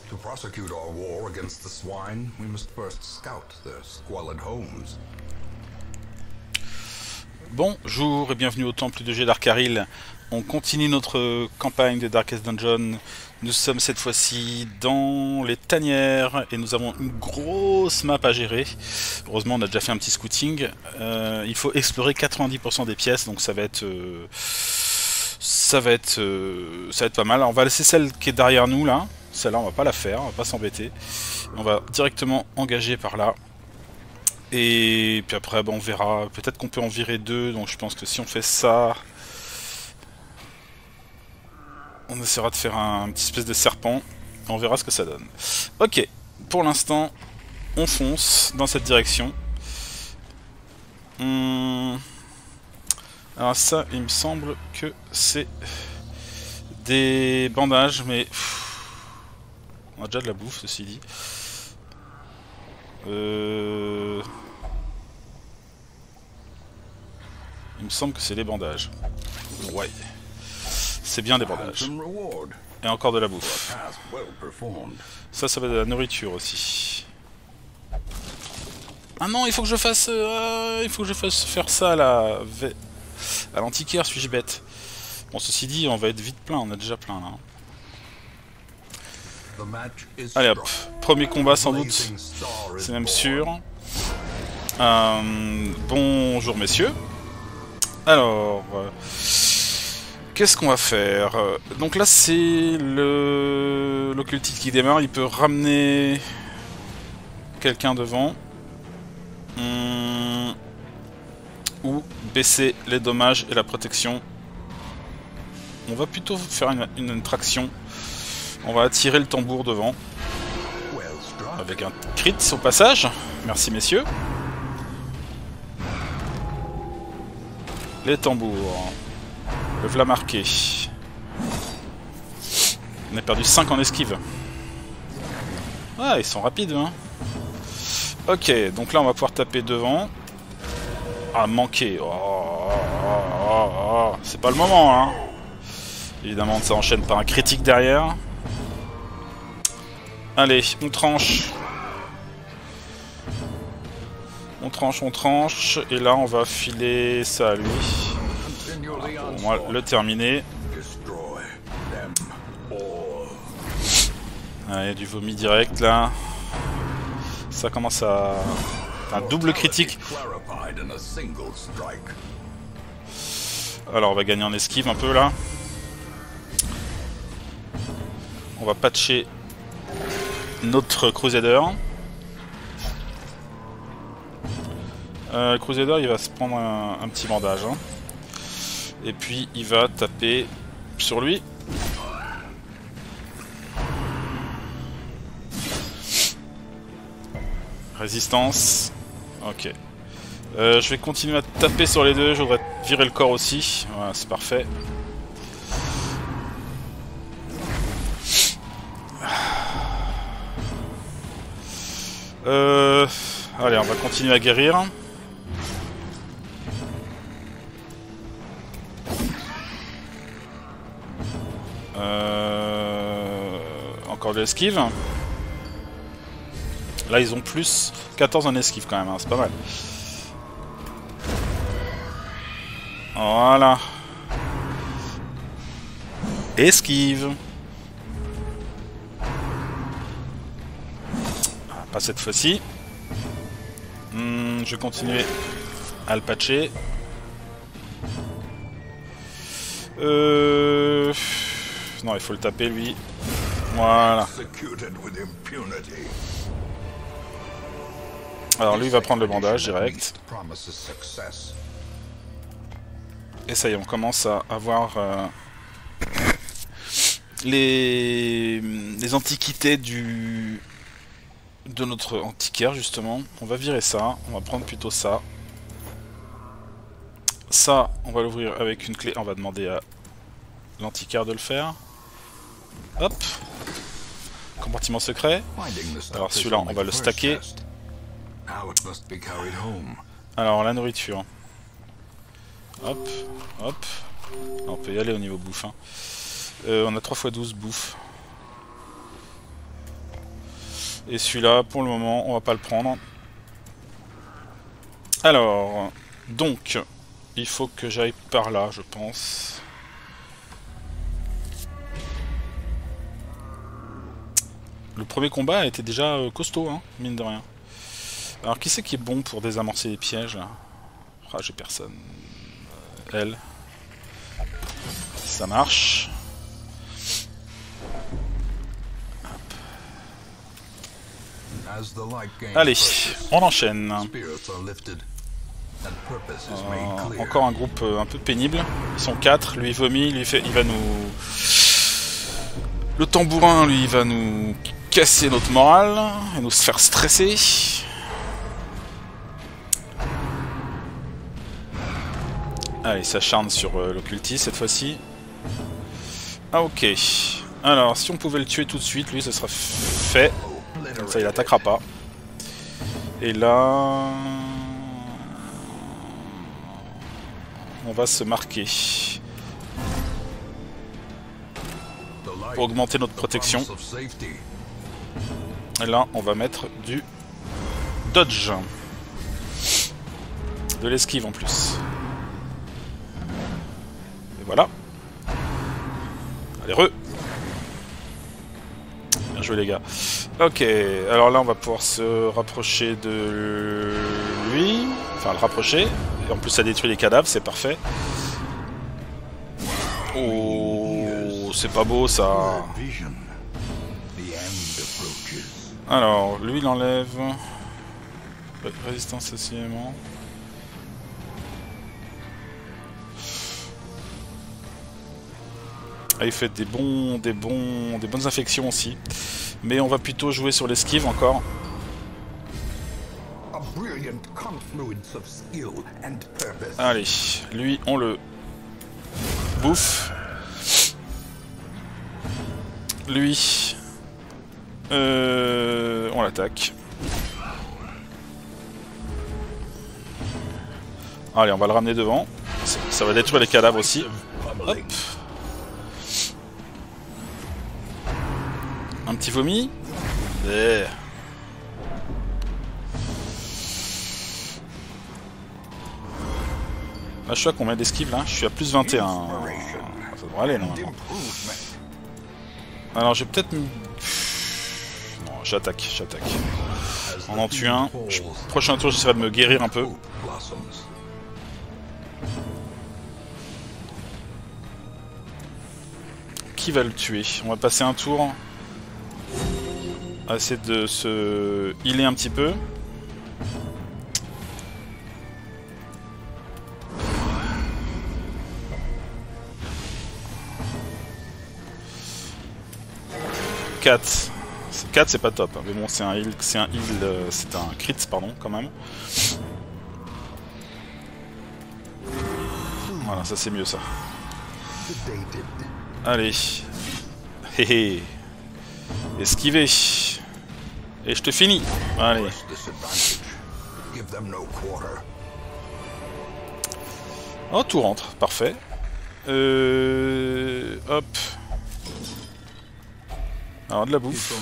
To prosecute our war against the swine, we must first scout their squalid homes. Bonjour et bienvenue au temple de Gédarkaril. On continue notre campagne de Darkest Dungeon. Nous sommes cette fois-ci dans les tanières et nous avons une grosse map à gérer. Heureusement on a déjà fait un petit scouting. Il faut explorer 90% des pièces, donc ça va être pas mal. Alors, on va laisser celle qui est derrière nous là. Celle-là on va pas la faire, on va pas s'embêter. On va directement engager par là. Et puis après on verra, peut-être qu'on peut en virer deux, donc je pense que si on fait ça, on essaiera de faire un petit espèce de serpent, on verra ce que ça donne. Ok, pour l'instant, on fonce dans cette direction. Alors ça, il me semble que c'est des bandages, mais on a déjà de la bouffe, ceci dit. Il me semble que c'est des bandages. Ouais. C'est bien des bandages. Et encore de la bouffe. Ça va de la nourriture aussi. Ah non, il faut que je fasse... faire ça à l'antiquaire, suis-je bête. Bon, ceci dit, on va être vite plein, on a déjà plein là. Allez hop, premier combat sans doute, c'est même sûr. Bonjour messieurs. Alors, qu'est-ce qu'on va faire? Donc là c'est l'occultiste qui démarre, il peut ramener quelqu'un devant. Ou baisser les dommages et la protection. On va plutôt faire une traction. On va attirer le tambour devant. Avec un crit au passage. Merci messieurs. Les tambours. Le v'là marqué. On a perdu 5 en esquive. Ah, ils sont rapides, hein. Ok, donc là on va pouvoir taper devant. Ah, manqué. C'est pas le moment, hein. Évidemment, ça enchaîne par un critique derrière. Allez, on tranche. On tranche. Et là, on va filer ça à lui. On va le terminer. Allez, du vomi direct, là. Ça commence à... un double critique. Alors, on va gagner en esquive un peu, là. On va patcher notre Crusader. Le Crusader il va se prendre un petit bandage. Hein. Et puis il va taper sur lui. Résistance. Ok. Je vais continuer à taper sur les deux. Je voudrais virer le corps aussi. Voilà, c'est parfait. Allez, on va continuer à guérir. Encore de l'esquive. Là, ils ont plus 14 en esquive quand même, hein, c'est pas mal. Voilà. Esquive. Pas cette fois-ci. Je vais continuer à le patcher. Non, il faut le taper lui. Voilà. Alors lui il va prendre le bandage direct. Et ça y est, on commence à avoir les antiquités de notre antiquaire justement. On va virer ça, on va prendre plutôt ça. Ça, on va l'ouvrir avec une clé, on va demander à l'antiquaire de le faire. Hop. Compartiment secret. Alors celui-là, on va le stacker. Alors, la nourriture. Hop, hop. On peut y aller au niveau bouffe. Hein. On a 3 x 12 bouffe. Et celui-là, pour le moment, on va pas le prendre. Alors, donc, il faut que j'aille par là, je pense. Le premier combat a été déjà costaud, hein, mine de rien. Alors, qui c'est qui est bon pour désamorcer les pièges? Ah, j'ai personne. Elle. Ça marche. Allez, on enchaîne. Encore un groupe un peu pénible. Ils sont 4, lui il vomit, il va nous... Le tambourin, lui, il va nous casser notre morale et nous faire stresser. Allez, il s'acharne sur l'occultiste cette fois-ci. Ah ok. Alors, si on pouvait le tuer tout de suite, lui, ce sera fait. Comme ça, il attaquera pas. Et là... on va se marquer. Pour augmenter notre protection. Et là, on va mettre du dodge. De l'esquive en plus. Et voilà. Allez, Bien joué les gars. Ok, alors là on va pouvoir se rapprocher de lui. Enfin le rapprocher. Et en plus ça détruit les cadavres, c'est parfait. Oh, c'est pas beau ça. Alors, lui il enlève... Résistance assignement. Ah, il fait des bonnes infections aussi. Mais on va plutôt jouer sur l'esquive encore. Allez, lui on le bouffe. Lui, on l'attaque. Allez, on va le ramener devant. Ça va détruire les cadavres aussi. Hop. Un petit vomi. Là, je suis à combien d'esquive là? Je suis à plus 21. Ça devrait aller normalement. Alors j'ai peut-être... Non, j'attaque. On en tue un. Prochain tour j'essaierai de me guérir un peu. Qui va le tuer? On va passer un tour. Essayer de se healer un petit peu. Quatre, c'est pas top, mais bon c'est un heal, c'est un crit pardon quand même. Voilà, ça c'est mieux ça. Allez. Hé hé. Esquiver. Et je te finis. Allez. Oh, tout rentre. Parfait. Hop. Alors, de la bouffe.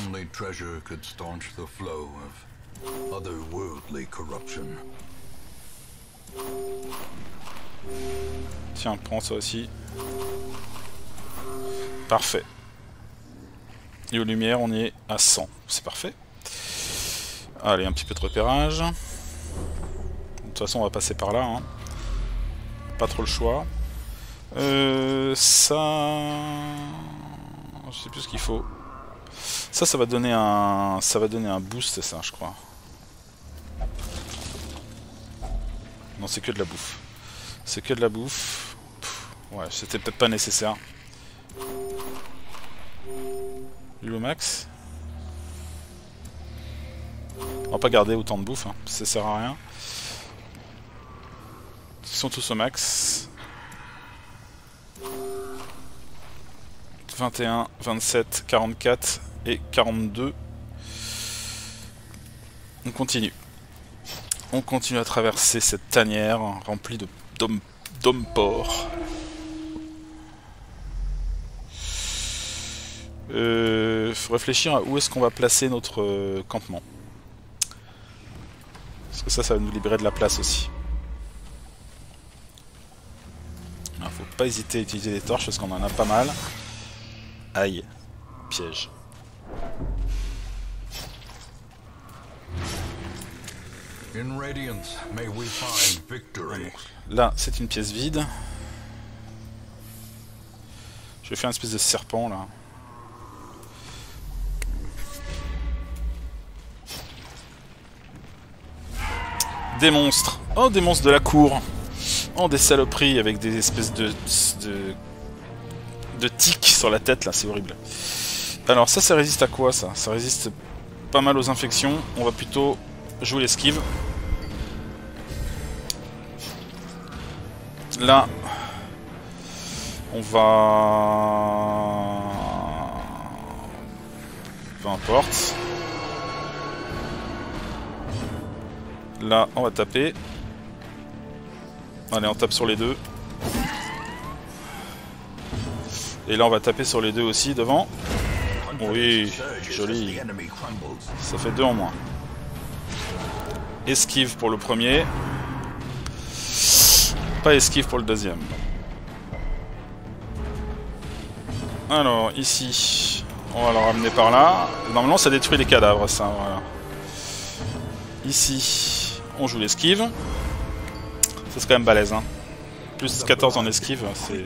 Tiens, prends ça aussi. Parfait. Et aux lumières, on est à 100. C'est parfait. Allez, un petit peu de repérage. De toute façon, on va passer par là. Hein. Pas trop le choix. Ça... Je sais plus ce qu'il faut. Ça va donner un... Ça va donner un boost, ça, je crois. Non, c'est que de la bouffe. C'est que de la bouffe. Pff, ouais, c'était peut-être pas nécessaire. Le max. On va pas garder autant de bouffe, hein. Ça sert à rien. Ils sont tous au max. 21, 27, 44 et 42. On continue. On continue à traverser cette tanière remplie de d'hommes porcs. Faut réfléchir à où est-ce qu'on va placer notre campement. Parce que ça va nous libérer de la place aussi. Alors, faut pas hésiter à utiliser des torches parce qu'on en a pas mal. Aïe, piège. In Radiance, may we find victory. Là, c'est une pièce vide. Je vais faire une espèce de serpent là. Des monstres. Oh, des monstres de la cour. Oh, des saloperies avec des espèces de tiques sur la tête là, c'est horrible. Alors ça résiste à quoi ça? Ça résiste pas mal aux infections. On va plutôt jouer l'esquive. Là, on va... Peu importe. Là, on va taper. Allez, on tape sur les deux. Et là, on va taper sur les deux aussi, devant. Oui, joli. Ça fait 2 en moins. Esquive pour le premier. Pas esquive pour le deuxième. Alors, ici, on va le ramener par là. Normalement, ça détruit les cadavres, ça, voilà. Ici, on joue l'esquive. Ça, c'est quand même balèze, hein. Plus 14 en esquive, c'est...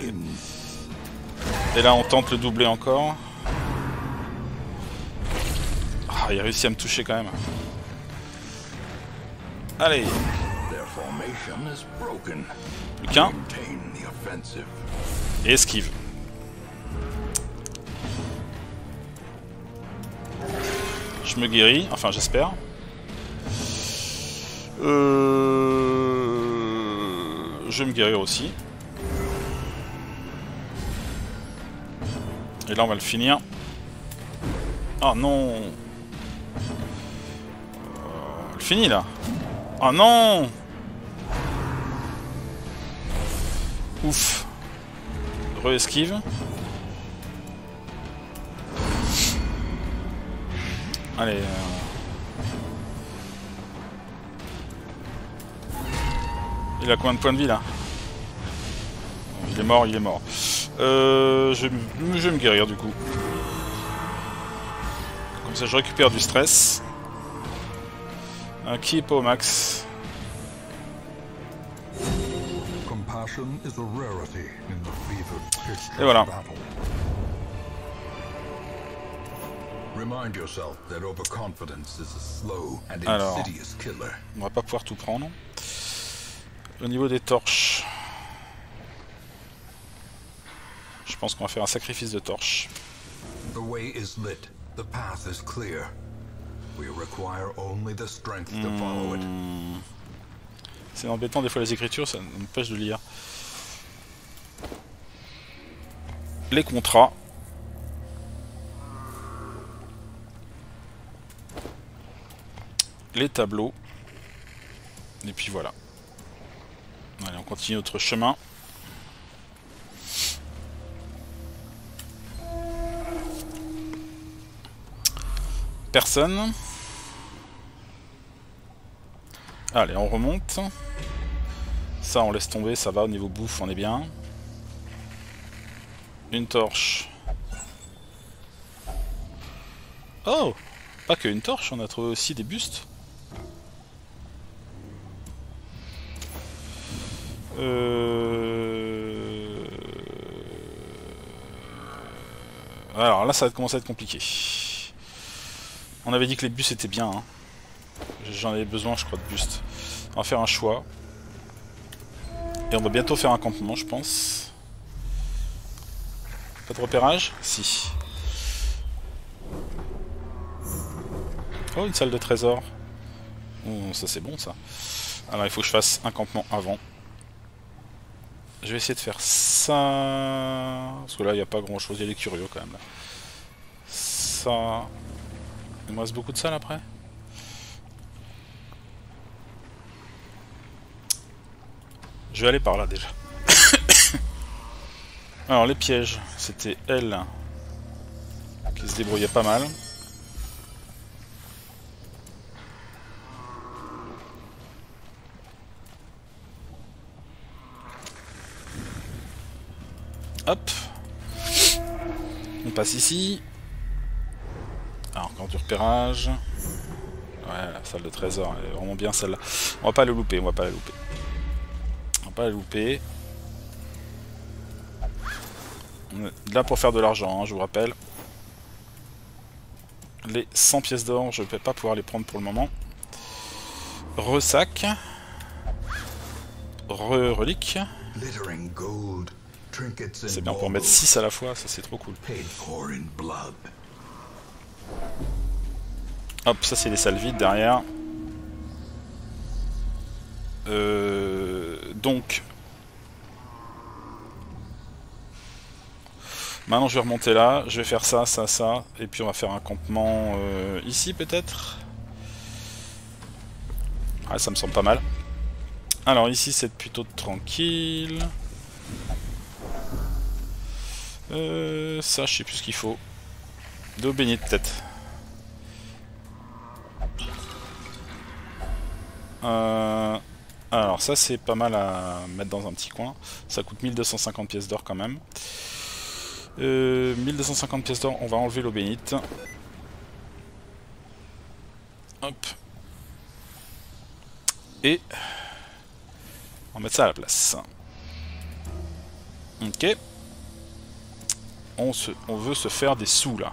Et là, on tente le doubler encore. Ah, il a réussi à me toucher quand même. Allez. Plus qu'un. Et esquive. Je me guéris, enfin j'espère. Je vais me guérir aussi. Et là on va le finir. Ah non. Le fini là. Ah non. Ouf. Re-esquive. Allez. Il a combien de points de vie là? Il est mort, il est mort. Je vais me guérir du coup. Comme ça je récupère du stress. Un qui est pas au max. Et voilà. Alors, on va pas pouvoir tout prendre. Au niveau des torches, je pense qu'on va faire un sacrifice de torches. C'est embêtant des fois les écritures, ça m'empêche de lire. Les contrats. Les tableaux. Et puis voilà. Allez, on continue notre chemin. Personne. Allez, on remonte. Ça, on laisse tomber, ça va, au niveau bouffe, on est bien. Une torche. Oh! Pas qu'une torche, on a trouvé aussi des bustes. Alors là, ça va commencer à être compliqué. On avait dit que les bustes étaient bien. Hein. J'en avais besoin, je crois, de bustes. On va faire un choix. Et on va bientôt faire un campement, je pense. Pas de repérage? Si. Oh, une salle de trésor. Oh, ça c'est bon, ça. Alors, il faut que je fasse un campement avant. Je vais essayer de faire ça... Parce que là, il n'y a pas grand-chose. Il y a des curieux, quand même. Là. Ça... Il me reste beaucoup de salles, après. Je vais aller par là déjà. Alors les pièges, c'était elle qui se débrouillait pas mal. Hop. On passe ici. Alors, encore du repérage. Ouais, la salle de trésor, elle est vraiment bien celle-là. On va pas la louper, on va pas la louper. On va pas la louper. On est là pour faire de l'argent, hein, je vous rappelle. Les 100 pièces d'or, je vais pas pouvoir les prendre pour le moment. Ressac. Relique. C'est bien pour mettre 6 à la fois, ça c'est trop cool. Hop, ça c'est les salles vides derrière. Donc... Maintenant je vais remonter là, je vais faire ça, ça, ça, et puis on va faire un campement ici peut-être. Ouais, ça me semble pas mal. Alors ici c'est plutôt tranquille. Ça je sais plus ce qu'il faut. D'eau bénite peut-être. Alors ça c'est pas mal à mettre dans un petit coin. Ça coûte 1250 pièces d'or quand même. 1250 pièces d'or, on va enlever l'eau bénite. Hop. Et on va mettre ça à la place. Ok. On veut se faire des sous là.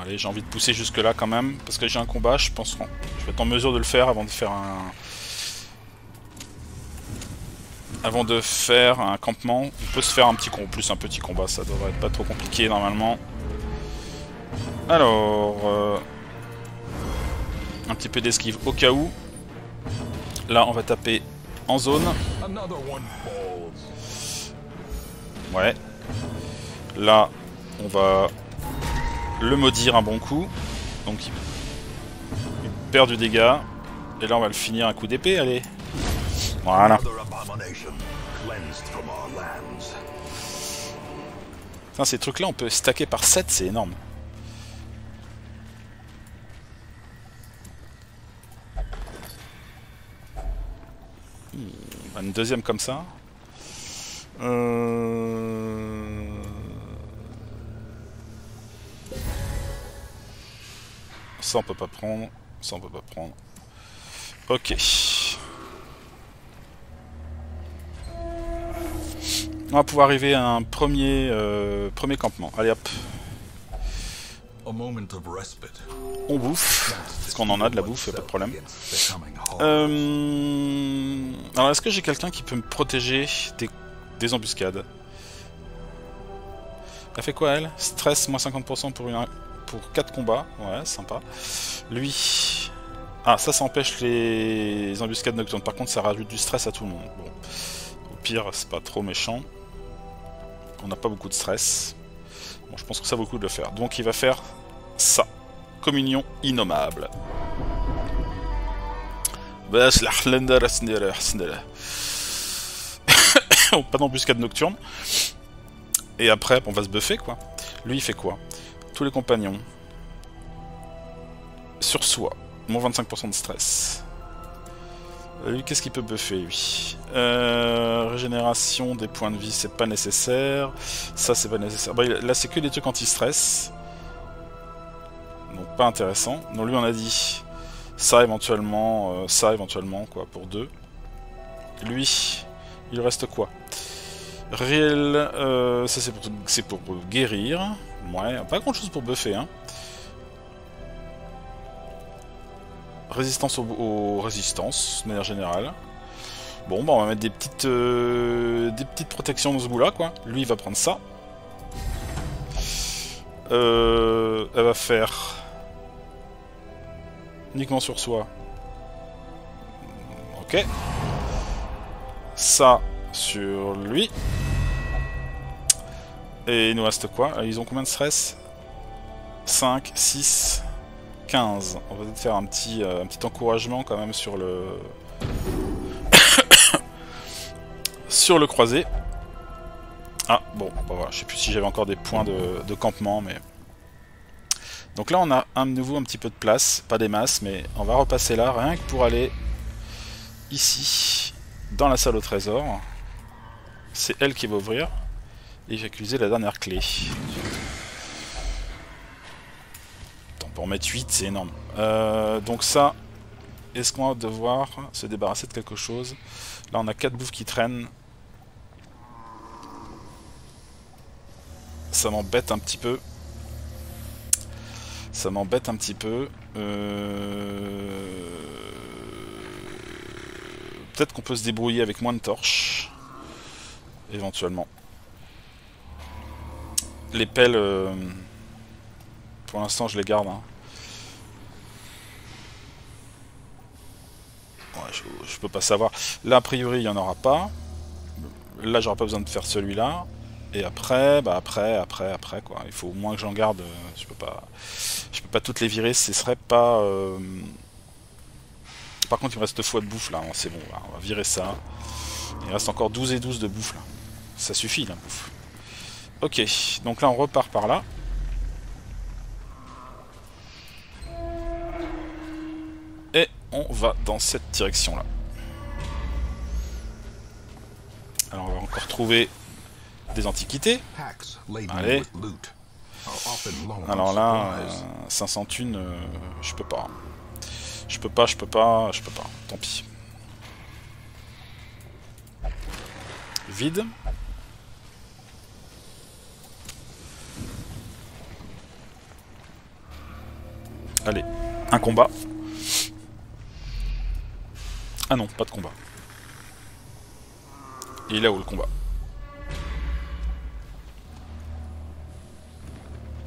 Allez, j'ai envie de pousser jusque là quand même, parce que j'ai un combat, je pense que je vais être en mesure de le faire avant de faire un... Avant de faire un campement. On peut se faire un petit combat, ça devrait être pas trop compliqué normalement. Alors... un petit peu d'esquive au cas où. Là, on va taper en zone. Ouais. Là, on va le maudire un bon coup. Donc, il perd du dégât. Et là, on va le finir un coup d'épée, allez. Voilà. Putain, ces trucs-là, on peut stacker par 7, c'est énorme. Une deuxième comme ça. Ça on peut pas prendre. Ça on peut pas prendre. Ok. On va pouvoir arriver à un premier campement. Allez hop. On bouffe. Parce qu'on en a de la bouffe, pas de problème. Alors est-ce que j'ai quelqu'un qui peut me protéger des embuscades? Elle fait quoi elle? Stress moins 50% pour 4 combats. Ouais, sympa. Lui... Ah, ça empêche les embuscades nocturnes. Par contre, ça rajoute du stress à tout le monde. Bon. Au pire, c'est pas trop méchant. On n'a pas beaucoup de stress. Bon, je pense que ça vaut le coup de le faire. Donc il va faire ça. Communion innommable. Pas d'embuscade nocturne. Et après, on va se buffer quoi. Lui il fait quoi? Tous les compagnons. Sur soi. Moins 25% de stress. Lui, qu'est-ce qu'il peut buffer, lui? Régénération des points de vie, c'est pas nécessaire. Ça, c'est pas nécessaire. Bah, là, c'est que des trucs anti-stress. Donc, pas intéressant. Donc, lui, on a dit ça éventuellement, quoi, pour 2. Lui, il reste quoi? Réel, ça, c'est pour guérir. Ouais, pas grand-chose pour buffer, hein. Résistance aux résistances, de manière générale. Bon, bah on va mettre des petites protections dans ce bout-là, quoi. Lui, il va prendre ça. Elle va faire... uniquement sur soi. Ok. Ça, sur lui. Et il nous reste quoi? Ils ont combien de stress? 5, 6, 15. On va peut-être faire un petit encouragement quand même sur le... sur le croisé. Ah, bon, bah voilà, je sais plus si j'avais encore des points de campement, mais... Donc là, on a à nouveau un petit peu de place, pas des masses, mais on va repasser là, rien que pour aller ici, dans la salle au trésor. C'est elle qui va ouvrir, et j'ai utilisé la dernière clé. Attends, pour mettre 8, c'est énorme. Donc ça, est-ce qu'on va devoir se débarrasser de quelque chose? Là, on a 4 bouffes qui traînent. Ça m'embête un petit peu. Ça m'embête un petit peu. Peut-être qu'on peut se débrouiller avec moins de torches. Éventuellement. Les pelles... pour l'instant, je les garde. Hein. Ouais, je peux pas savoir. Là, a priori, il n'y en aura pas. Là, j'aurai pas besoin de faire celui-là. Et après, bah après, quoi. Il faut au moins que j'en garde. Je peux pas toutes les virer. Ce serait pas. Par contre, il me reste 2 fois de bouffe là. C'est bon. Là, on va virer ça. Il reste encore 12 et 12 de bouffe là. Ça suffit la bouffe. Ok. Donc là, on repart par là. Et on va dans cette direction là. Alors, on va encore trouver des antiquités. Allez. Alors là, 500 thunes, je peux pas. Je peux pas. Tant pis. Vide. Allez, un combat. Ah non, pas de combat. Il est là où le combat?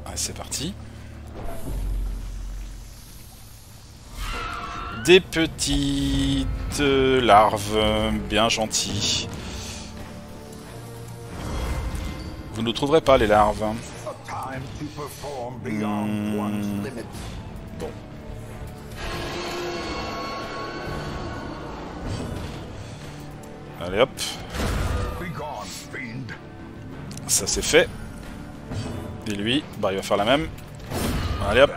Allez, c'est parti. Des petites larves bien gentilles. Vous ne trouverez pas les larves. Bon. Allez hop. Ça c'est fait. Et lui, bah il va faire la même. Allez hop.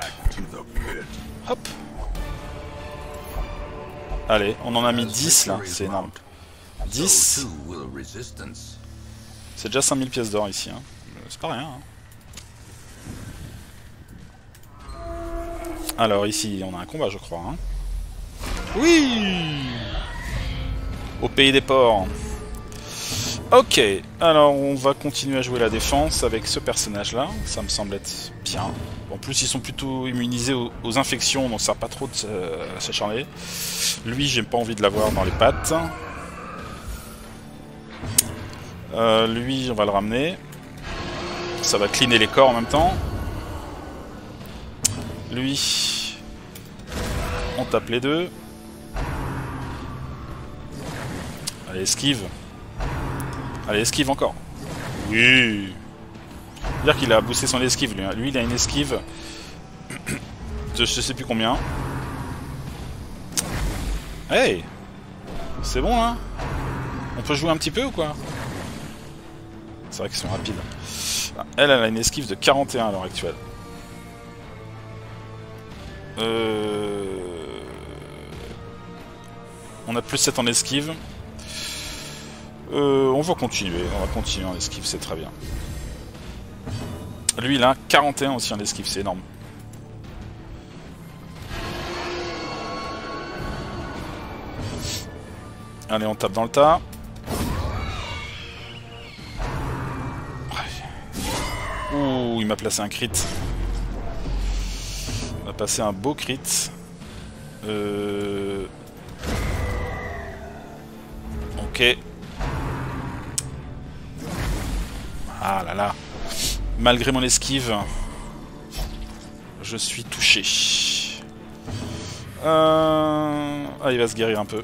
Hop. Allez, on en a mis 10 là, c'est énorme. 10. C'est déjà 5000 pièces d'or ici, hein. C'est pas rien. Hein. Alors ici, on a un combat je crois. Hein. Oui. Au pays des porcs. Ok, alors on va continuer à jouer la défense avec ce personnage-là. Ça me semble être bien. En plus, ils sont plutôt immunisés aux infections, donc ça sert pas trop de s'acharner. Lui, j'ai pas envie de l'avoir dans les pattes. Lui, on va le ramener. Ça va cleaner les corps en même temps. Lui, on tape les deux. Allez, esquive. Allez, esquive encore. Oui. C'est-à-dire qu'il a boosté son esquive, lui. Hein. Lui, il a une esquive de je sais plus combien. Hey. C'est bon, hein. On peut jouer un petit peu ou quoi? C'est vrai qu'ils sont rapides. Elle a une esquive de 41 à l'heure actuelle. On a plus 7 en esquive. On va continuer en esquive, c'est très bien. Lui, il a 41 aussi en esquive, c'est énorme. Allez, on tape dans le tas. Ouh, il m'a placé un crit. Il m'a passé un beau crit. Ok. Ah là là. Malgré mon esquive, je suis touché. Ah, il va se guérir un peu.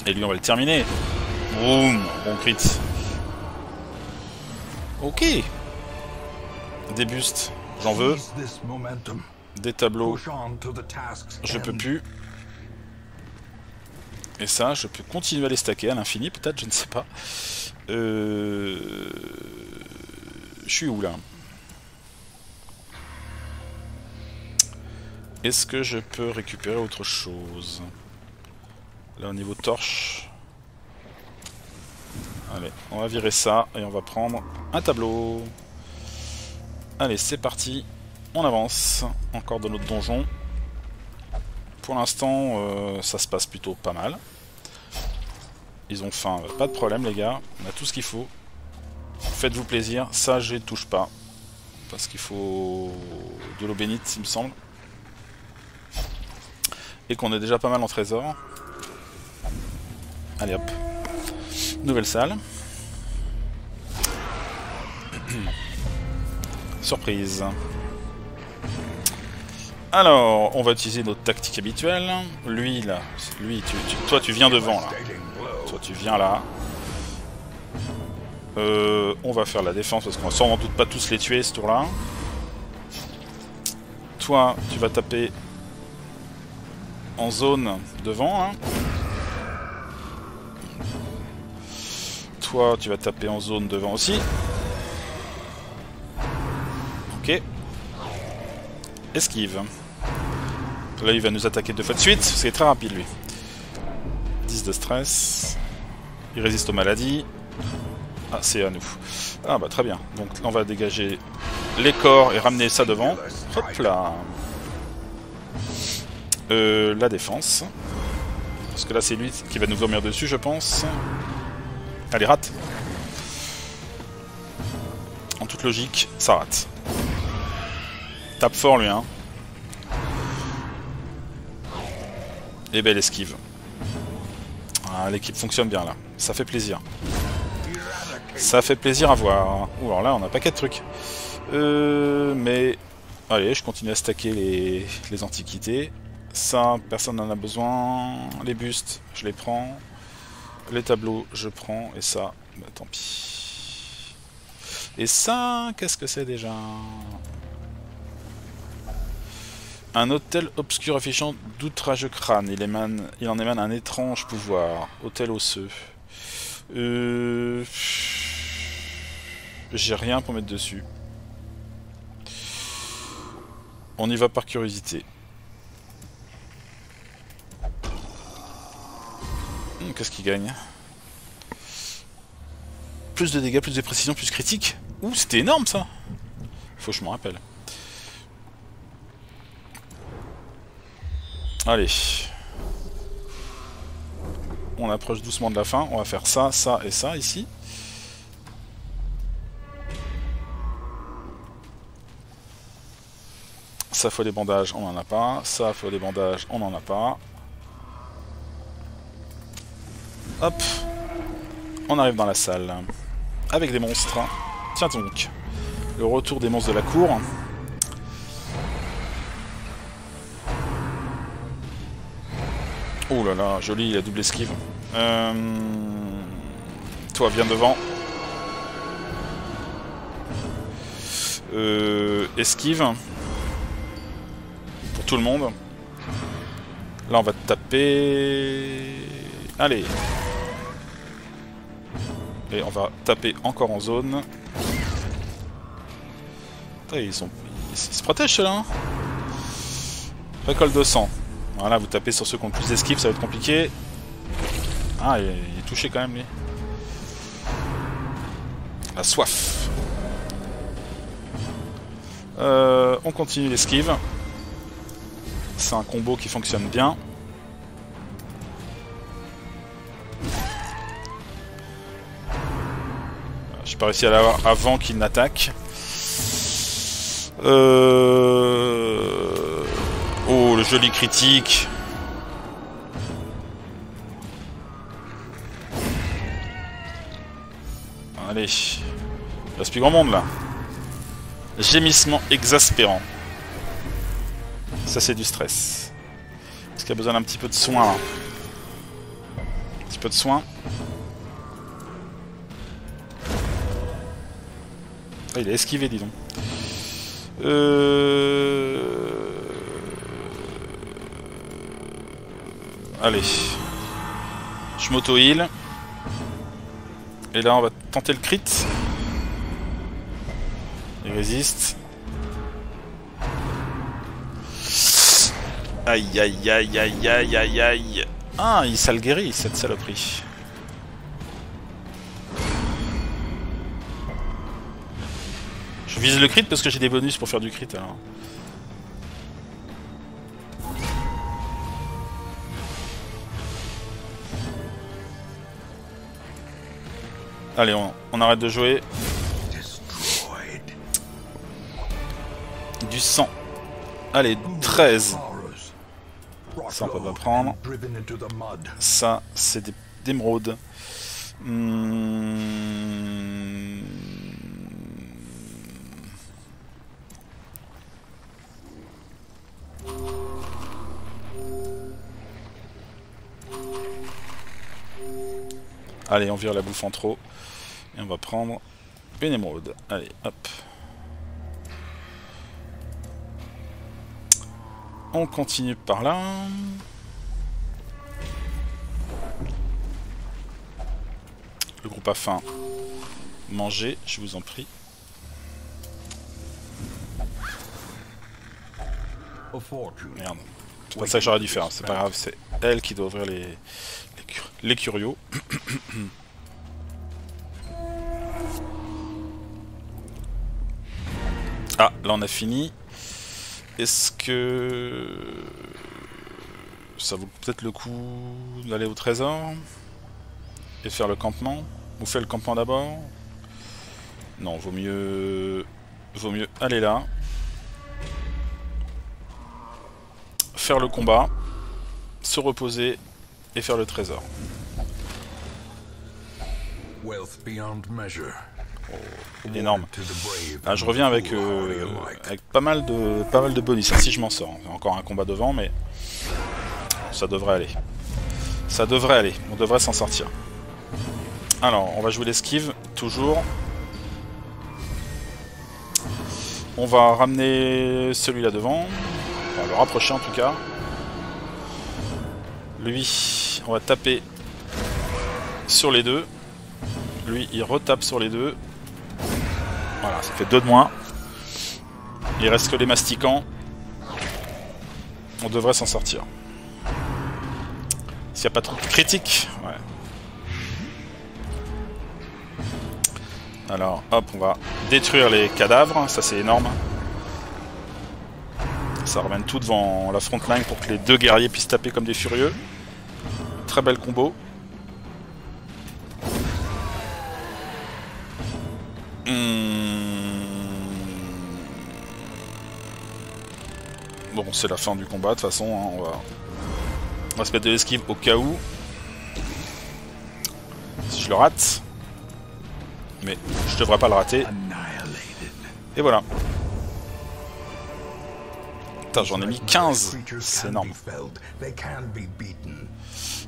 Et lui, on va le terminer. Boum, bon crit. Ok. Des bustes, j'en veux. Seize this momentum. Des tableaux, Push on to the task's je peux end. plus. Et ça, je peux continuer à les stacker à l'infini, peut-être, je ne sais pas. Je suis où, là? Est-ce que je peux récupérer autre chose? Là, au niveau torche... Allez, on va virer ça, et on va prendre un tableau. Allez, c'est parti. On avance, encore dans notre donjon. Pour l'instant, ça se passe plutôt pas mal. Ils ont faim, pas de problème les gars. On a tout ce qu'il faut. Faites-vous plaisir, ça je ne touche pas. Parce qu'il faut de l'eau bénite, il me semble. Et qu'on est déjà pas mal en trésor. Allez hop. Nouvelle salle. Surprise. Alors, on va utiliser notre tactique habituelle. Lui, là, toi, tu viens devant, là. Toi, tu viens là. On va faire la défense, parce qu'on va sans doute pas tous les tuer, ce tour-là. Toi, tu vas taper en zone devant, hein. Toi, tu vas taper en zone devant aussi. Ok. Esquive. Là, il va nous attaquer 2 fois de suite, c'est très rapide, lui. 10 de stress. Il résiste aux maladies. Ah, c'est à nous. Ah, bah très bien. Donc, on va dégager les corps et ramener ça devant. Hop là. La défense. Parce que là, c'est lui qui va nous vomir dessus, je pense. Allez, rate. En toute logique, ça rate. Tape fort, lui, hein. Et belle esquive. Ah, l'équipe fonctionne bien, là. Ça fait plaisir. Ça fait plaisir à voir. Ouh, alors là, on a un paquet de trucs. Mais... Allez, je continue à stacker les antiquités. Ça, personne n'en a besoin. Les bustes, je les prends. Les tableaux, je prends. Et ça, bah, tant pis. Et ça, qu'est-ce que c'est déjà? Un hôtel obscur affichant d'outrageux crâne. Il en émane un étrange pouvoir. Hôtel osseux. J'ai rien pour mettre dessus. On y va par curiosité. Qu'est-ce qu'il gagne? Plus de dégâts, plus de précision, plus critique. Ouh, c'était énorme ça. Faut que je m'en rappelle. Allez. On approche doucement de la fin. On va faire ça, ça et ça ici. Ça faut des bandages, on n'en a pas. Ça faut des bandages, on n'en a pas. Hop. On arrive dans la salle. Avec des monstres. Tiens donc. Le retour des monstres de la cour. Oh là là, joli, la double esquive. Toi, viens devant. Esquive. Pour tout le monde. Là, on va taper... Allez. Et on va taper encore en zone. Putain, ils se protègent, ceux-là. Hein. Récolte de sang. Voilà, vous tapez sur ceux qui ont plus d'esquive, ça va être compliqué. Ah, il est touché quand même, lui. La soif. On continue l'esquive. C'est un combo qui fonctionne bien. J'ai pas réussi à l'avoir avant qu'il n'attaque. Oh, le joli critique. Allez. Il reste plus grand monde là. Gémissement exaspérant. Ça c'est du stress. Est-ce qu'il y a besoin d'un petit peu de soin là? Un petit peu de soin. Ah, il a esquivé, dis donc. Allez. Je m'auto-heal. Et là, on va tenter le crit. Il résiste. Aïe, aïe, aïe, aïe, aïe, aïe, aïe. Ah, ça le guérit, cette saloperie. Je vise le crit parce que j'ai des bonus pour faire du crit, alors. Allez, on arrête de jouer. Du sang. Allez, 13. Ça, on peut pas prendre. Ça, c'est des émeraudes. Allez, on vire la bouffe en trop. Et on va prendre une émeraude. Allez, hop. On continue par là. Le groupe a faim. Mangez, je vous en prie. Merde. C'est pas ça que j'aurais dû faire. C'est pas grave, c'est elle qui doit ouvrir les curios. Ah, là on a fini. Est-ce que ça vaut peut-être le coup d'aller au trésor et faire le campement? Ou faire le campement d'abord? Non, vaut mieux aller là. Faire le combat, se reposer et faire le trésor. Oh, énorme. Ah, je reviens avec pas mal de bonus, si je m'en sors. Encore un combat devant, mais ça devrait aller. Ça devrait aller, on devrait s'en sortir. Alors, on va jouer l'esquive, toujours. On va ramener celui-là devant. On va le rapprocher en tout cas. Lui, on va taper sur les deux. Lui, il retape sur les deux. Voilà, ça fait 2 de moins. Il reste que les masticants. On devrait s'en sortir. S'il n'y a pas trop de critiques. Ouais. Alors, hop, on va détruire les cadavres. Ça, c'est énorme. Ça ramène tout devant la front line pour que les 2 guerriers puissent taper comme des furieux. Très bel combo. Bon, c'est la fin du combat, de toute façon, hein, on va se mettre de l'esquive au cas où. Si je le rate. Mais je devrais pas le rater. Et voilà. Putain, j'en ai mis 15. C'est énorme.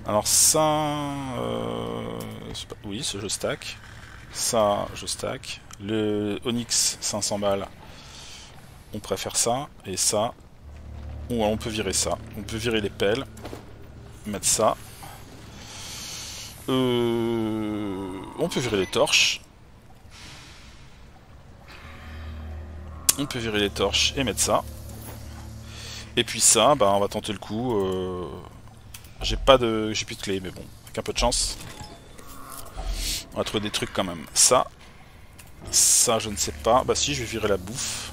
Alors ça... oui, ce je stack. Ça, je stack. Le Onyx, 500 balles. On préfère ça. Et ça... Ou on peut virer ça. On peut virer les pelles. Mettre ça. On peut virer les torches. On peut virer les torches et mettre ça. Et puis ça, bah, on va tenter le coup. J'ai plus de clé, mais bon, avec un peu de chance. On va trouver des trucs quand même. Ça, je ne sais pas. Bah si, je vais virer la bouffe.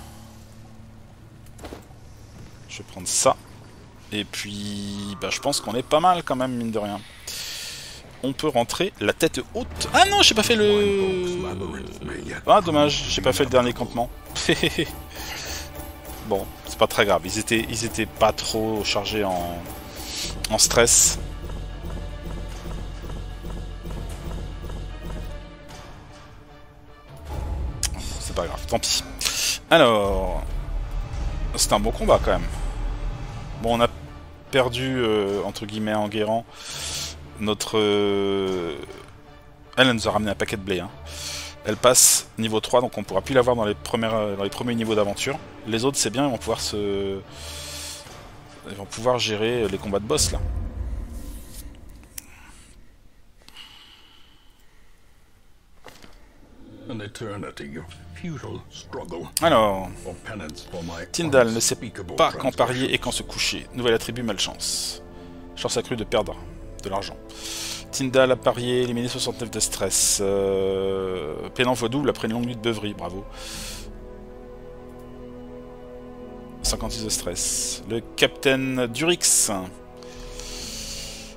Je vais prendre ça. Et puis, bah, je pense qu'on est pas mal quand même, mine de rien. On peut rentrer la tête haute. Ah non, j'ai pas fait le... Ah, dommage, j'ai pas fait le dernier campement. Bon, c'est pas très grave. Ils étaient pas trop chargés en stress. C'est pas grave, tant pis. Alors... C'est un bon combat quand même. Bon, on a perdu, entre guillemets, en guérant, notre... Elle nous a ramené un paquet de blé. Hein. elle passe niveau 3, donc on pourra plus l'avoir dans les premiers niveaux d'aventure. Les autres, c'est bien, ils vont pouvoir gérer les combats de boss là. Alors, Tyndall ne sait pas quand parier et quand se coucher. Nouvel attribut malchance. Chance accrue de perdre de l'argent. Tyndall a parié, éliminé 69 de stress. Peinant fois double après une longue nuit de beuverie, bravo. 56 de stress. Le Capitaine Durix.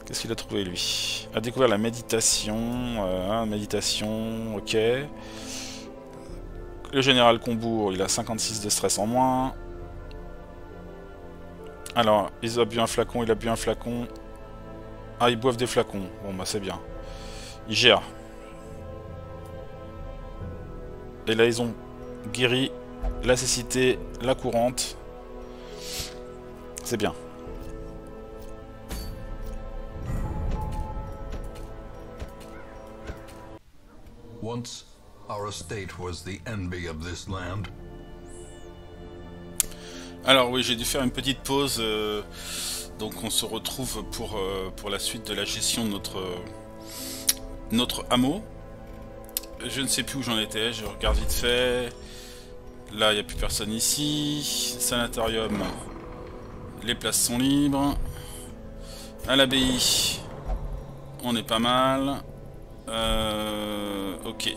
Qu'est-ce qu'il a trouvé lui? A découvert la méditation. Méditation, ok. Le général Combourg, il a 56 de stress en moins. Alors, il a bu un flacon, il a bu un flacon. Ah, ils boivent des flacons. Bon, bah c'est bien. Ils gèrent. Et là, ils ont guéri la cécité, la courante. C'est bien. Once, our estate was the envy of this land. Alors oui, j'ai dû faire une petite pause. Donc on se retrouve pour la suite de la gestion de notre hameau. Je ne sais plus où j'en étais, je regarde vite fait. Là, il n'y a plus personne ici. Sanatorium, les places sont libres. À l'abbaye, on est pas mal. Ok.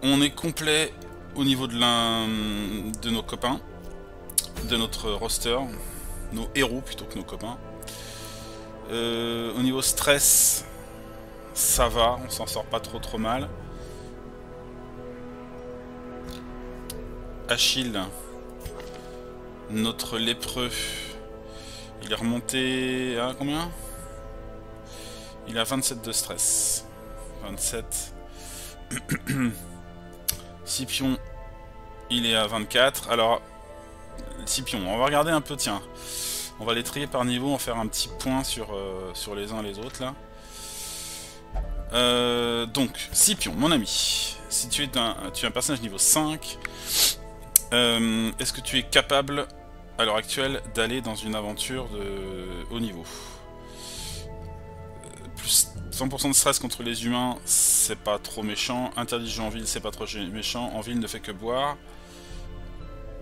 On est complet au niveau de nos copains, de notre roster, nos héros plutôt que nos copains. Au niveau stress, ça va, on s'en sort pas trop mal. Achille, notre lépreux, il est remonté à combien? Il a 27 de stress. 27. Scipion, il est à 24. Alors, Scipion, on va regarder un peu, tiens. On va les trier par niveau, on va faire un petit point sur les uns et les autres, là. Donc, Scipion, mon ami. Si tu es un personnage niveau 5, est-ce que tu es capable, à l'heure actuelle, d'aller dans une aventure de haut niveau? Plus 100% de stress contre les humains, c'est pas trop méchant. Interdit en ville, c'est pas trop méchant. En ville, ne fait que boire.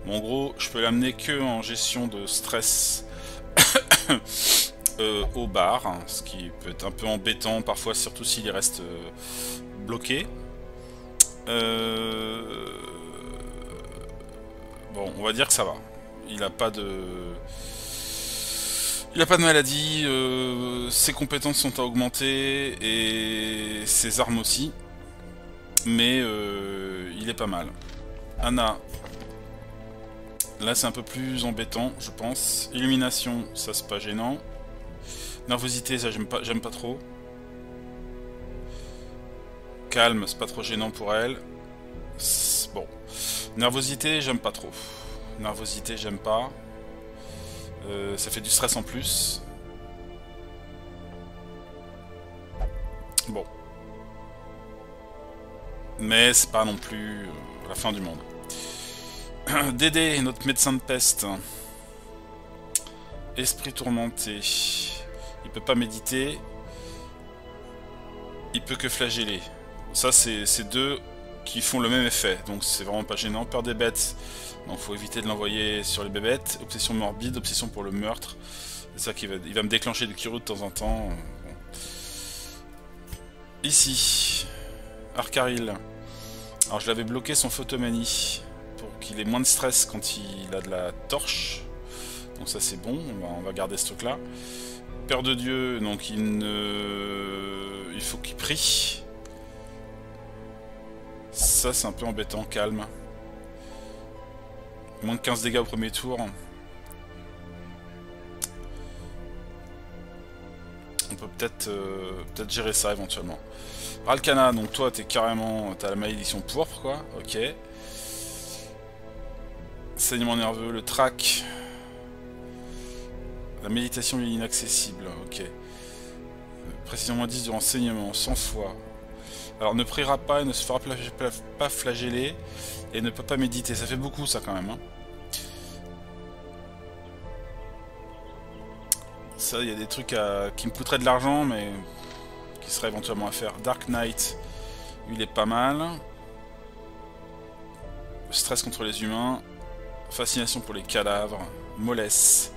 Bon, en gros, je peux l'amener que en gestion de stress au bar, hein, ce qui peut être un peu embêtant parfois, surtout s'il reste bloqué. Bon, on va dire que ça va. Il a pas de... Il n'a pas de maladie, ses compétences sont à augmenter et ses armes aussi, mais il est pas mal. Anna, là c'est un peu plus embêtant je pense. Illumination, ça c'est pas gênant. Nervosité, ça j'aime pas trop. Calme, c'est pas trop gênant pour elle. Bon, nervosité, j'aime pas trop. Nervosité, j'aime pas. Ça fait du stress en plus. Bon. Mais c'est pas non plus la fin du monde. Dédé, notre médecin de peste. Esprit tourmenté. Il peut pas méditer. Il peut que flageller. Ça, c'est deux qui font le même effet. Donc c'est vraiment pas gênant. Peur des bêtes. Donc faut éviter de l'envoyer sur les bébêtes. Obsession morbide, obsession pour le meurtre. C'est ça qui va me déclencher du Kiryu de temps en temps. Bon. Ici, Arcaril. Alors je l'avais bloqué son photomanie pour qu'il ait moins de stress quand il a de la torche. Donc ça c'est bon, on va garder ce truc là. Père de Dieu, donc il faut qu'il prie. Ça c'est un peu embêtant, calme. Moins de 15 dégâts au premier tour. On peut peut-être gérer ça éventuellement. Ralkana, donc toi t'es carrément... T'as la malédiction pourpre quoi, ok. Saignement nerveux, le trac. La méditation inaccessible, ok. Précision moins 10 du renseignement, 100 fois. Alors ne priera pas et ne se fera pas flageller et ne peut pas méditer. Ça fait beaucoup ça quand même. Hein. Ça, il y a des trucs qui me coûteraient de l'argent, mais qui seraient éventuellement à faire. Dark Knight, il est pas mal. Stress contre les humains. Fascination pour les cadavres. Mollesse.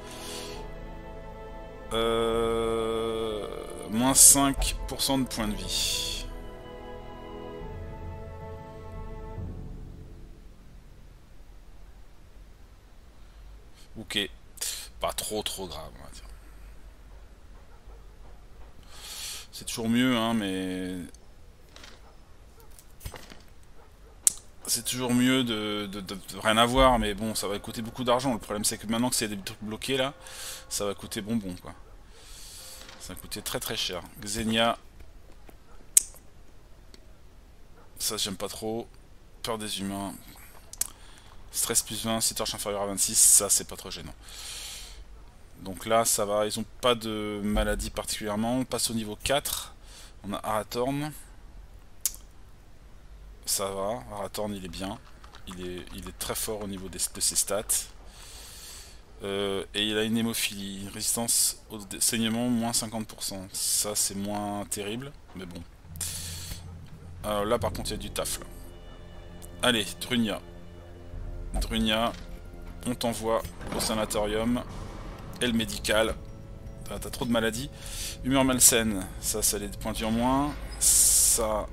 Moins 5% de points de vie. Ok. Pas trop grave, on va dire. C'est toujours mieux, hein, mais... C'est toujours mieux de rien avoir, mais bon, ça va coûter beaucoup d'argent. Le problème, c'est que maintenant que c'est des trucs bloqués, là, ça va coûter bonbon, quoi. Ça va coûter très cher. Xenia. Ça, j'aime pas trop. Peur des humains. Stress plus 20, si torche inférieur à 26, ça, c'est pas trop gênant. Donc là, ça va. Ils ont pas de maladie particulièrement. On passe au niveau 4. On a Arathorn. Ça va. Arathorn, il est bien. Il est très fort au niveau de ses stats. Et il a une hémophilie. Résistance au saignement, moins 50%. Ça, c'est moins terrible. Mais bon. Alors là, par contre, il y a du taf. Là. Allez, Drunia. Drunia, on t'envoie au sanatorium. Et le médical. T'as trop de maladies. Humeur malsaine. Ça les points en moins. Ça...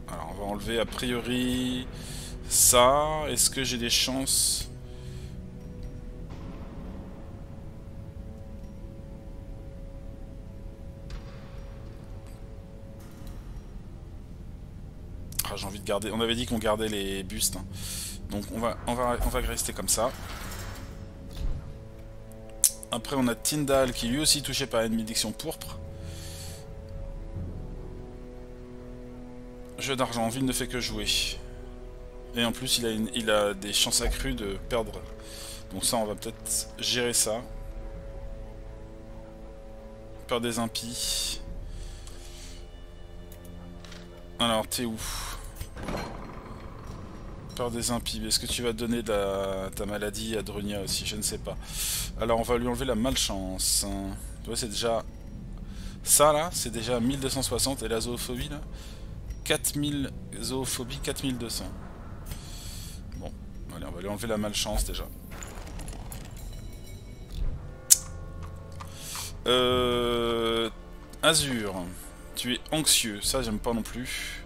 Alors, on va enlever a priori... Ça... Est-ce que j'ai des chances... Ah, j'ai envie de garder... On avait dit qu'on gardait les bustes. Hein. Donc on va rester comme ça. Après on a Tyndall qui lui aussi touché par une malédiction pourpre. Jeu d'argent, ville ne fait que jouer. Et en plus il a des chances accrues de perdre. Donc ça on va peut-être gérer ça. Peur des impies. Alors t'es où? Peur des impies. Est-ce que tu vas donner ta maladie à Drunia aussi? Je ne sais pas. Alors on va lui enlever la malchance. Tu vois, c'est déjà... Ça là, c'est déjà 1260 et la zoophobie là 4000 zoophobie, 4200. Bon, allez, on va lui enlever la malchance déjà. Azur, tu es anxieux, ça j'aime pas non plus.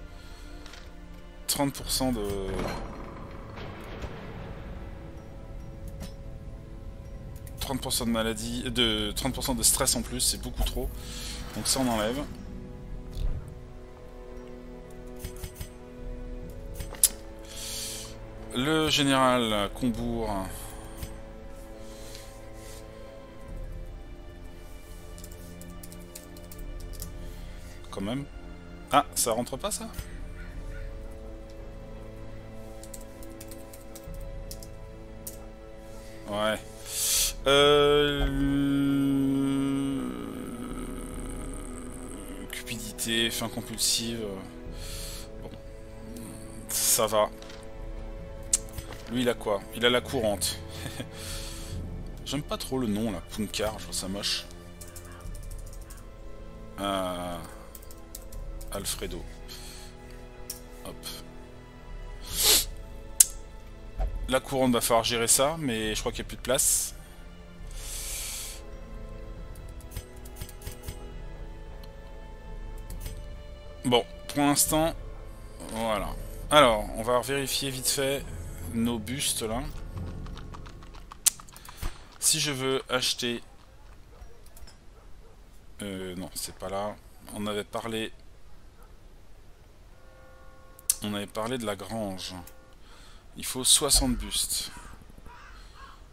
30% de... 30% de maladie, 30% de stress en plus, c'est beaucoup trop. Donc ça on enlève. Le général Combourg. Quand même. Ah, ça rentre pas ça? Ouais. Cupidité, fin compulsive. Bon. Ça va. Lui, il a quoi? Il a la courante. J'aime pas trop le nom, là. Punkar, je trouve ça moche. Alfredo. Hop. La courante, va falloir gérer ça, mais je crois qu'il n'y a plus de place. Bon, pour l'instant, voilà. Alors, on va vérifier vite fait nos bustes là. Si je veux acheter... non, c'est pas là. On avait parlé de la grange. Il faut 60 bustes.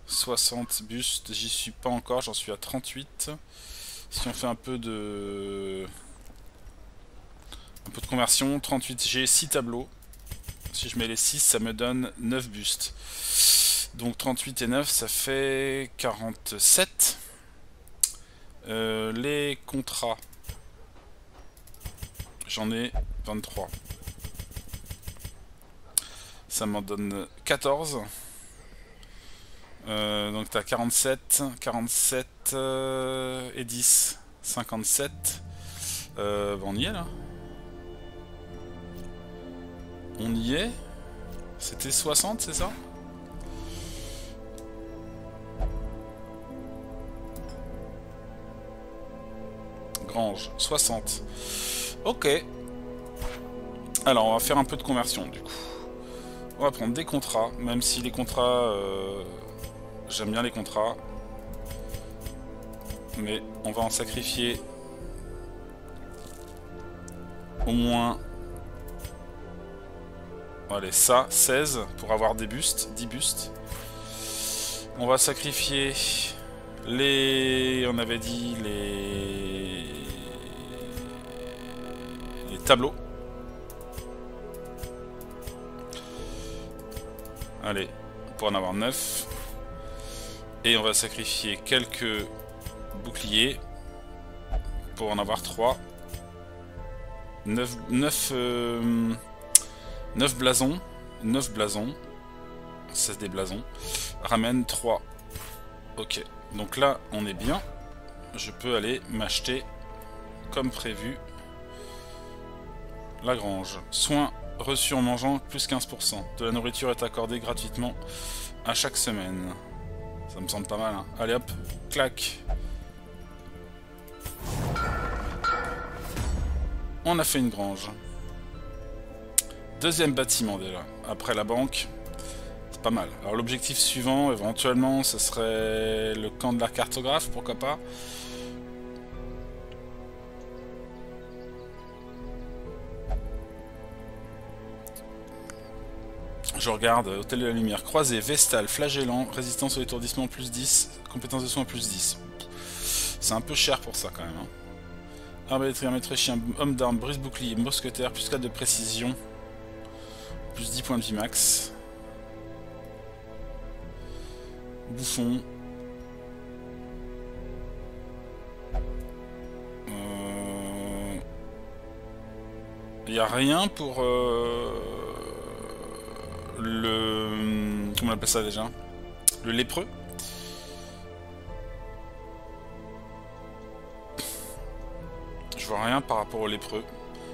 60 bustes, j'y suis pas encore, j'en suis à 38. Si on fait un peu de conversion, 38, j'ai 6 tableaux. Si je mets les 6, ça me donne 9 bustes. Donc 38 et 9, ça fait 47. Les contrats. j'en ai 23. Ça m'en donne 14. Donc t'as 47, 47 et 10, 57. On y est là. On y est. C'était 60, c'est ça? Grange, 60. Ok. Alors on va faire un peu de conversion du coup. On va prendre des contrats, même si les contrats... j'aime bien les contrats. Mais on va en sacrifier au moins... Allez, ça, 16 pour avoir des bustes, 10 bustes. On va sacrifier les... On avait dit les tableaux. Allez, pour en avoir 9. Et on va sacrifier quelques boucliers pour en avoir 3. 9 blasons. 9 blasons. 16 des blasons. Ramène 3. Ok. Donc là, on est bien. Je peux aller m'acheter, comme prévu, la grange. Soins reçus en mangeant, plus 15%. De la nourriture est accordée gratuitement à chaque semaine. Ça me semble pas mal, hein. Allez hop, clac. On a fait une grange. Deuxième bâtiment déjà, après la banque. C'est pas mal. Alors l'objectif suivant, éventuellement, ce serait le camp de la cartographe, pourquoi pas. Je regarde, Hôtel de la Lumière, croisé, Vestal, flagellant, résistance au étourdissement plus 10, compétence de soins plus 10. C'est un peu cher pour ça quand même. Hein. Arbalète, maître chien, homme d'armes, brise-bouclier, mousquetaire, plus 4 de précision, plus 10 points de vie max. Bouffon. Il n'y a rien pour le... Comment on appelle ça déjà? Le lépreux. Je vois rien par rapport au lépreux.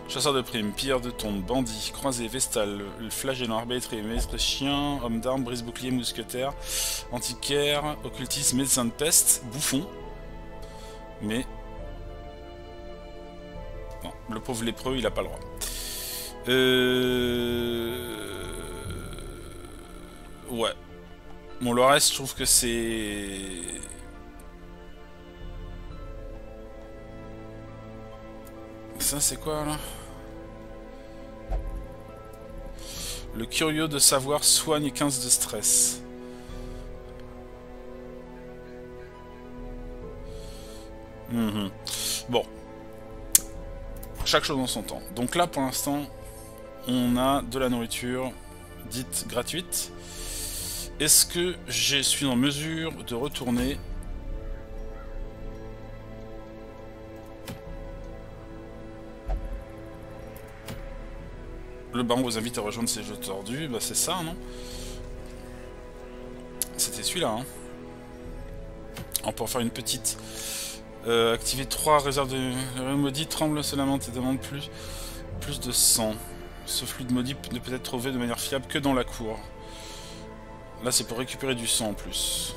Chasseur de primes, pilleur de tombes, bandit, croisé, vestal, flagellant, arbitré, maître chien, homme d'armes, brise-bouclier, mousquetaire, antiquaire, occultisme, médecin de peste, bouffon. Mais... non, le pauvre lépreux, il a pas le droit. Ouais. Bon, le reste, je trouve que c'est... Ça, c'est quoi, là? Le curieux de savoir soigne 15 de stress. Bon. Chaque chose en son temps. Donc là, pour l'instant, on a de la nourriture dite gratuite. Est-ce que je suis en mesure de retourner... Le baron vous invite à rejoindre ces jeux tordus. Bah c'est ça, non? C'était celui-là, hein. On peut en faire une petite... activer 3 réserves de maudit, tremble, se lamente et demande plus de sang. Ce fluide maudit ne peut être trouvé de manière fiable que dans la cour. Là, c'est pour récupérer du sang en plus.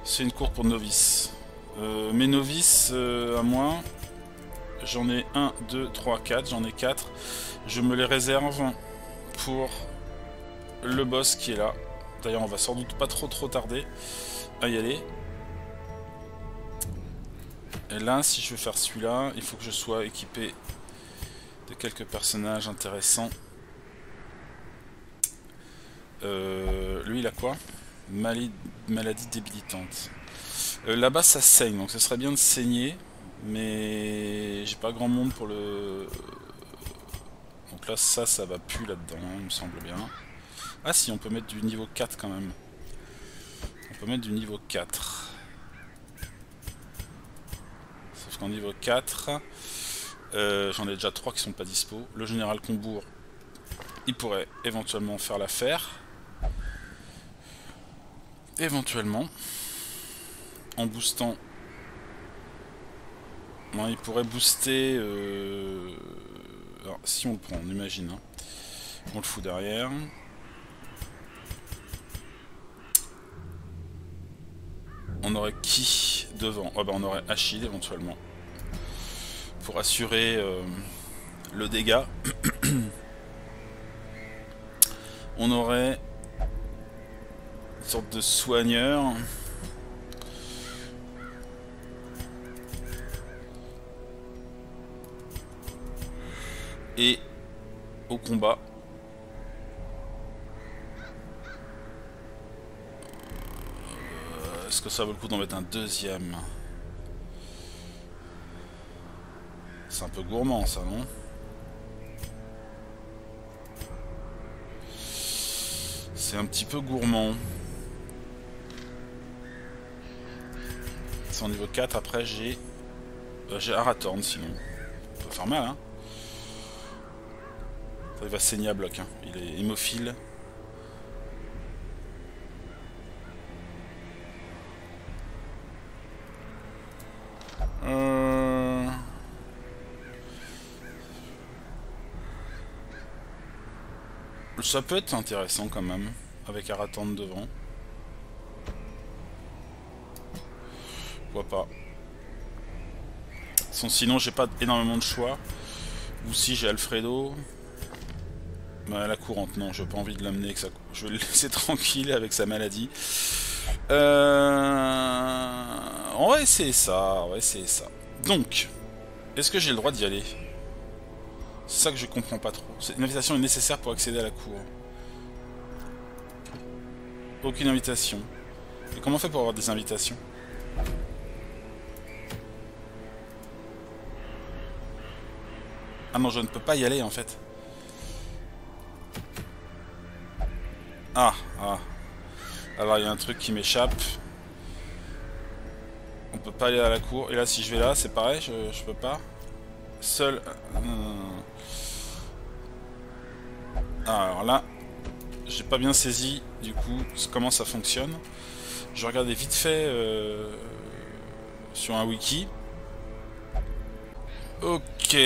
C'est une cour pour novices. Mes novices, à moi, j'en ai 1, 2, 3, 4. J'en ai 4. Je me les réserve pour le boss qui est là. D'ailleurs, on va sans doute pas trop tarder à y aller. Et là, si je veux faire celui-là, il faut que je sois équipé de quelques personnages intéressants. Lui, il a quoi? Maladie débilitante. Là-bas, ça saigne, donc ce serait bien de saigner. Mais j'ai pas grand monde pour le... Donc là, ça va plus là-dedans, il me semble bien. Ah si, on peut mettre du niveau 4 quand même. On peut mettre du niveau 4. Sauf parce qu'en niveau 4, j'en ai déjà 3 qui sont pas dispo. Le général Combourg, il pourrait éventuellement faire l'affaire. Éventuellement. En boostant. Non, il pourrait booster... Alors, si on le prend, on imagine. Hein. On le fout derrière. On aurait qui devant? Oh, bah, on aurait Achille éventuellement. Pour assurer le dégât. On aurait une sorte de soigneur. Et au combat. Est-ce que ça vaut le coup d'en mettre un deuxième? C'est un peu gourmand ça, non? C'est un petit peu gourmand. C'est en niveau 4, après j'ai Arathorn sinon. Ça peut faire mal, hein. Il va saigner à bloc, hein. Il est hémophile. Ça peut être intéressant quand même, avec Arathorn devant. Pourquoi pas. Sinon j'ai pas énormément de choix. Ou si j'ai Alfredo. Bah, la courante, non, j'ai pas envie de l'amener avec ça. Je vais le laisser tranquille avec sa maladie. On va essayer ça, Donc, est-ce que j'ai le droit d'y aller? C'est ça que je comprends pas trop. Une invitation est nécessaire pour accéder à la cour. Aucune invitation. Et comment on fait pour avoir des invitations? Ah non, je ne peux pas y aller en fait. Ah. Alors il y a un truc qui m'échappe. On peut pas aller à la cour. Et là si je vais là, c'est pareil, je peux pas. Seul... Ah, alors là, j'ai pas bien saisi du coup comment ça fonctionne. Je regardais vite fait sur un wiki. Ok,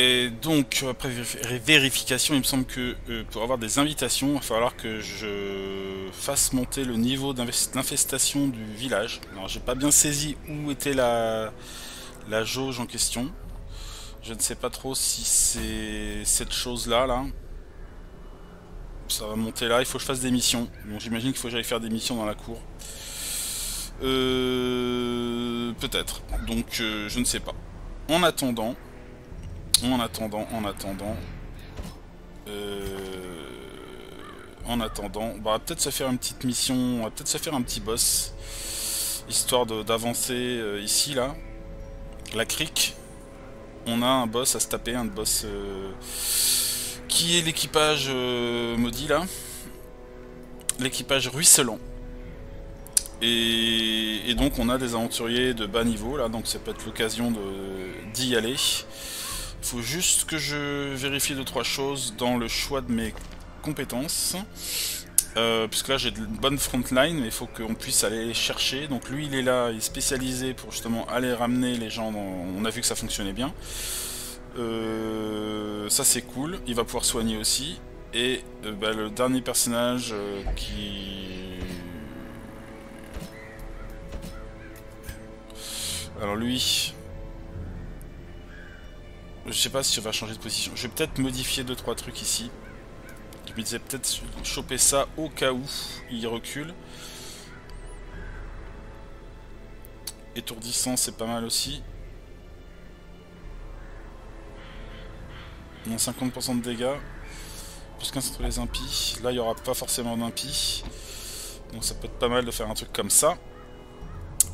donc après vérification, il me semble que pour avoir des invitations, il va falloir que je fasse monter le niveau d'infestation du village. Alors j'ai pas bien saisi où était la jauge en question. Je ne sais pas trop si c'est cette chose-là, là. Ça va monter là, il faut que je fasse des missions. Donc j'imagine qu'il faut que j'aille faire des missions dans la cour. Peut-être. Donc je ne sais pas. En attendant, bah peut-être se faire une petite mission, on va peut-être se faire un petit boss, histoire d'avancer ici là. La crique. On a un boss à se taper, un boss qui est l'équipage maudit là, l'équipage ruisselant. Et donc on a des aventuriers de bas niveau là, donc ça peut être l'occasion d'y aller. Il faut juste que je vérifie 2-3 choses dans le choix de mes compétences. Puisque là j'ai une bonne frontline, mais il faut qu'on puisse aller les chercher. Donc lui il est là, il est spécialisé pour justement aller ramener les gens. On a vu que ça fonctionnait bien. Ça c'est cool, il va pouvoir soigner aussi. Et bah, le dernier personnage Alors lui... Je sais pas si on va changer de position. Je vais peut-être modifier 2-3 trucs ici. Je me disais peut-être choper ça au cas où il recule. Étourdissant, c'est pas mal aussi. On a 50% de dégâts. Plus qu'un contre les impies. Là, il n'y aura pas forcément d'impies. Donc ça peut être pas mal de faire un truc comme ça.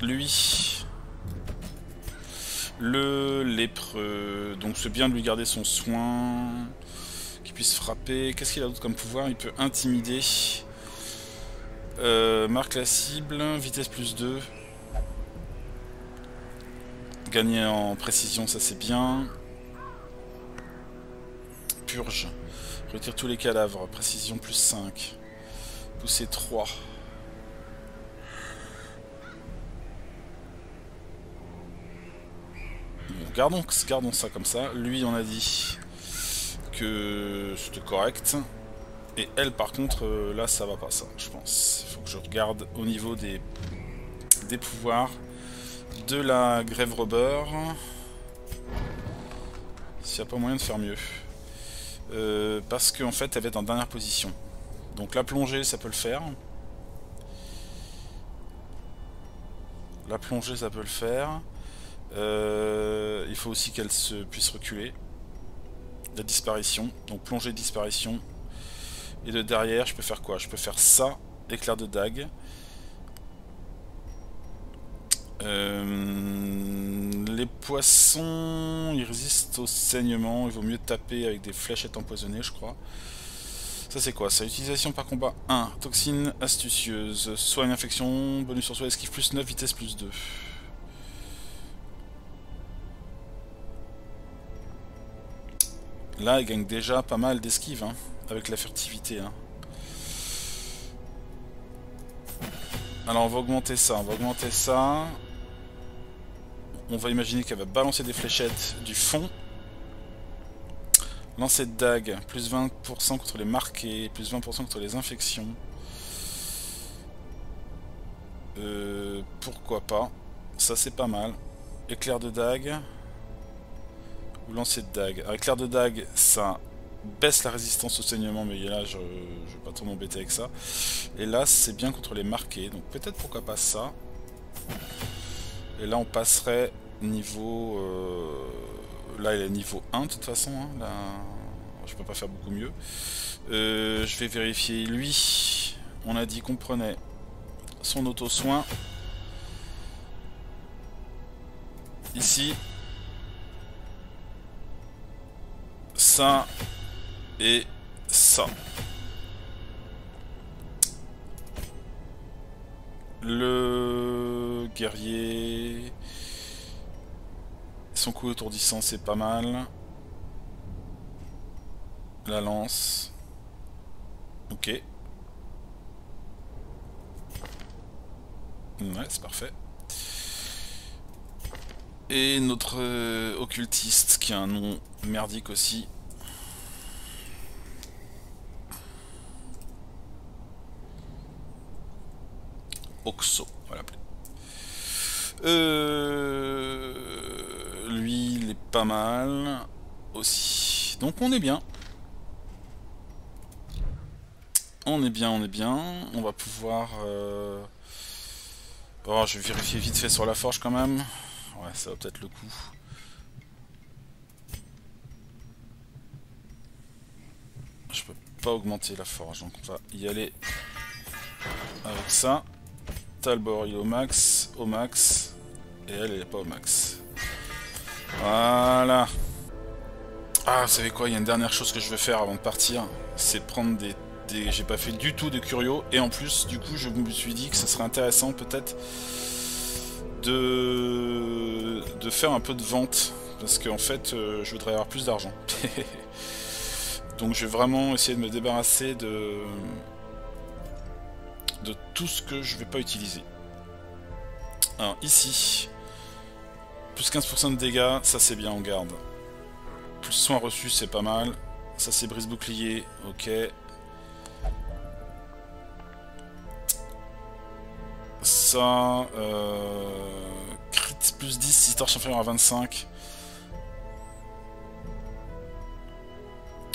Lui... Le lépreux. Donc c'est bien de lui garder son soin. Qu'il puisse frapper. Qu'est-ce qu'il a d'autre comme pouvoir? Il peut intimider. Marque la cible. Vitesse plus 2. gagner en précision, ça c'est bien. Purge. Retire tous les cadavres. Précision plus 5. Pousser 3. Bon, gardons ça comme ça. Lui, on a dit que c'était correct. Et elle, par contre, là, ça va pas, ça, je pense. Il faut que je regarde au niveau des pouvoirs de la Grève Robber. S'il n'y a pas moyen de faire mieux. Parce qu'en fait, elle va être en dernière position. Donc la plongée, ça peut le faire. La plongée, ça peut le faire. Il faut aussi qu'elle puisse reculer. La disparition. Donc plongée, disparition. Et de derrière, je peux faire quoi? Je peux faire ça, éclair de dague. Les poissons, ils résistent au saignement. Il vaut mieux taper avec des fléchettes empoisonnées, je crois. Ça c'est quoi? Ça, utilisation par combat 1. Toxine astucieuse. Soit une infection, bonus sur soi, esquive plus 9, vitesse plus 2. Là, il gagne déjà pas mal d'esquive, hein, avec la furtivité. Hein. Alors on va augmenter ça, On va imaginer qu'elle va balancer des fléchettes du fond. Lancer de dague, plus 20% contre les marqués, plus 20% contre les infections. Pourquoi pas. Ça c'est pas mal. Éclair de dague. Ou lancer de dague. Alors, éclair de dague, ça baisse la résistance au saignement, mais là je vais pas trop m'embêter avec ça. Et là c'est bien contre les marqués, donc peut-être pourquoi pas ça. Et là on passerait niveau... là il est niveau 1 de toute façon, hein. Là, je peux pas faire beaucoup mieux. Je vais vérifier lui. On a dit qu'on prenait son auto-soin. Ici. Ça. Et ça. Le guerrier... Son coup étourdissant, c'est pas mal. La lance. Ok. Ouais, c'est parfait. Et notre occultiste, qui a un nom merdique aussi. Oxo, on va l'appeler. Lui, il est pas mal aussi. Donc on est bien. On est bien. On va pouvoir... Oh, je vais vérifier vite fait sur la forge quand même. Ouais, ça va peut-être le coup. Je peux pas augmenter la forge, donc on va y aller avec ça. Talbor il est au max, et elle est pas au max. Voilà. Ah, vous savez quoi, il y a une dernière chose que je vais faire avant de partir, c'est prendre des... J'ai pas fait du tout de curios, et en plus, du coup, je me suis dit que ça serait intéressant peut-être de faire un peu de vente, parce qu'en fait, je voudrais avoir plus d'argent. Donc je vais vraiment essayer de me débarrasser de tout ce que je vais pas utiliser. Alors ici, plus 15% de dégâts, ça c'est bien, on garde. Plus soin reçu, c'est pas mal. Ça c'est brise bouclier, ok. Ça, crit plus 10 si torche inférieur à 25.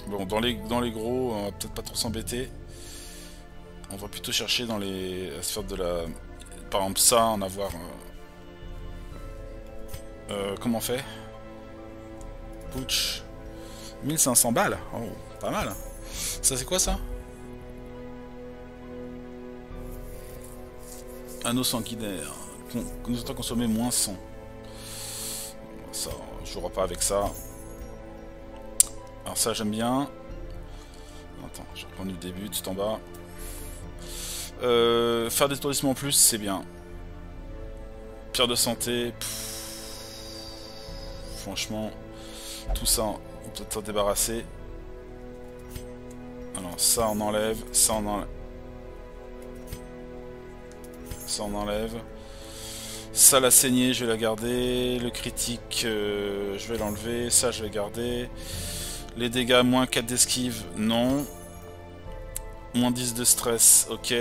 Bon, dans les gros, on va peut-être pas trop s'embêter. On va plutôt chercher dans les sphères de la... Par exemple ça, en avoir... comment on fait? Putsch. 1500 balles. Oh, pas mal. Ça c'est quoi ça? Anneau sanguinaire. Nous autant consommer moins 100. Ça, je jouerai pas avec ça. Alors ça j'aime bien. Attends, je reprends du début, tout en bas. Faire des étourdissements en plus, c'est bien. Pierre de santé. franchement, tout ça, on peut peut-être s'en débarrasser. Alors ça on enlève, ça on enlève. Ça on enlève. Ça la saignée je vais la garder. Le critique je vais l'enlever. Ça je vais garder. Les dégâts moins 4 d'esquive, non. Moins 10 de stress, ok.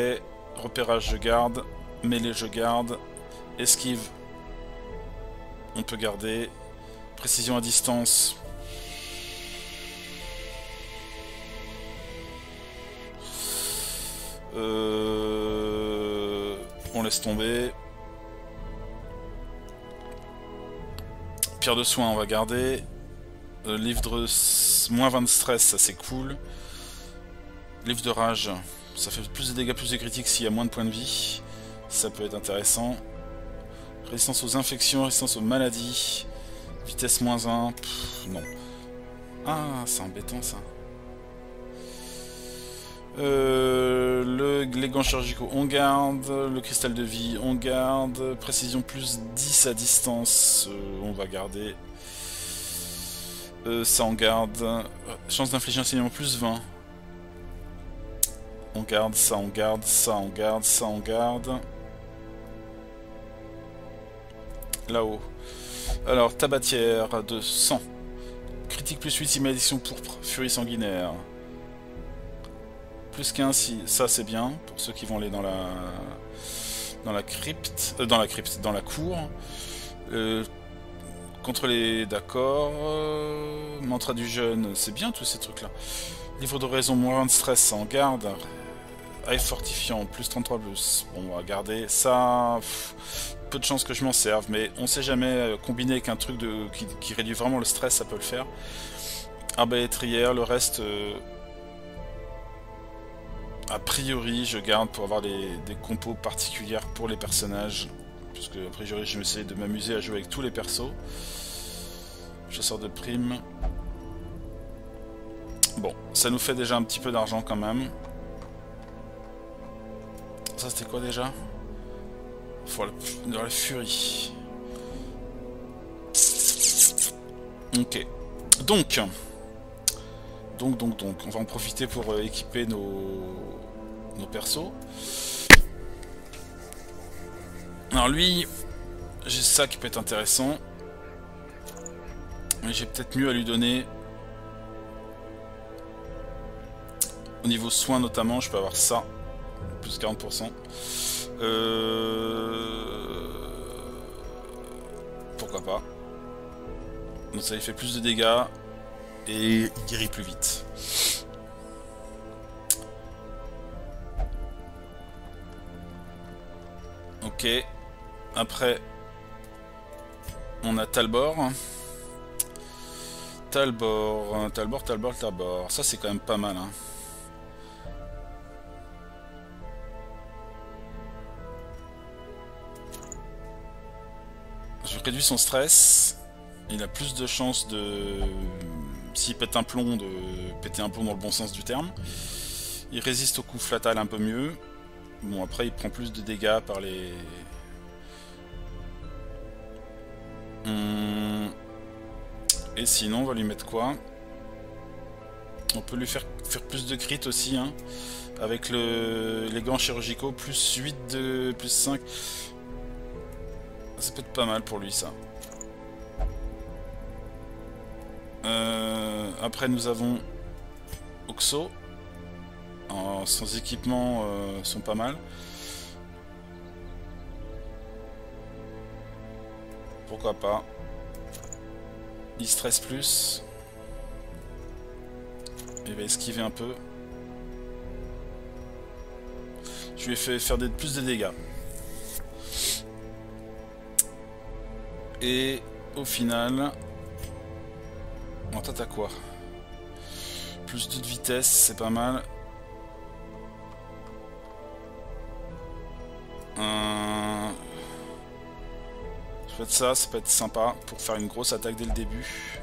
Repérage je garde. Mêlée je garde. Esquive on peut garder. Précision à distance. On laisse tomber. Pierre de soin on va garder. Livre de moins 20 de stress, ça c'est cool. Livre de rage, ça fait plus de dégâts, plus de critiques s'il y a moins de points de vie. Ça peut être intéressant. Résistance aux infections, résistance aux maladies. Vitesse moins 1, non. Ah, c'est embêtant ça. Les gants chirurgicaux on garde, le cristal de vie on garde, précision plus 10 à distance on va garder, ça on garde, chance d'infliger un saignement plus 20, on garde, ça on garde, ça on garde, ça on garde, là-haut. Alors tabatière de sang, critique plus 8 malédiction pourpre, furie sanguinaire. Plus 15 si ça c'est bien pour ceux qui vont aller dans la crypte, dans la cour. Contre les d'accord. Mantra du jeûne, c'est bien tous ces trucs là. Livre de raison, moins de stress, ça en garde. Aïe fortifiant, plus 33 plus. Bon, on va garder ça. Peu de chances que je m'en serve, mais on sait jamais. Combiné avec un truc qui réduit vraiment le stress, ça peut le faire. Arbalétrière, le reste. A priori, je garde pour avoir des compos particulières pour les personnages. Puisque, a priori, je vais essayer de m'amuser à jouer avec tous les persos. Chasseur de primes. Bon, ça nous fait déjà un petit peu d'argent quand même. Ça, c'était quoi déjà? Faut la furie. Ok. Donc, on va en profiter pour équiper nos persos. Alors lui, j'ai ça qui peut être intéressant. Mais j'ai peut-être mieux à lui donner. Au niveau soins notamment, je peux avoir ça. Plus 40%. Pourquoi pas. Donc ça lui fait plus de dégâts. Et il guérit plus vite. Ok. Après, on a Talbor. Talbor. Ça, c'est quand même pas mal. Hein. Je réduis son stress. Il a plus de chances de... S'il pète un plomb, de péter un plomb dans le bon sens du terme. Il résiste au coup fatal un peu mieux. Bon, après, il prend plus de dégâts par les... Et sinon, on va lui mettre quoi? On peut lui faire plus de crit aussi, hein. Avec les gants chirurgicaux, plus 8 de... plus 5. Ça peut être pas mal pour lui, ça. Après nous avons Oxo. Sans équipement sont pas mal. Pourquoi pas. Il stresse plus. Il va esquiver un peu. Je lui ai fait faire plus de dégâts. Et au final... On t'attaque quoi? Plus 2 de vitesse, c'est pas mal. Ça peut être sympa pour faire une grosse attaque dès le début.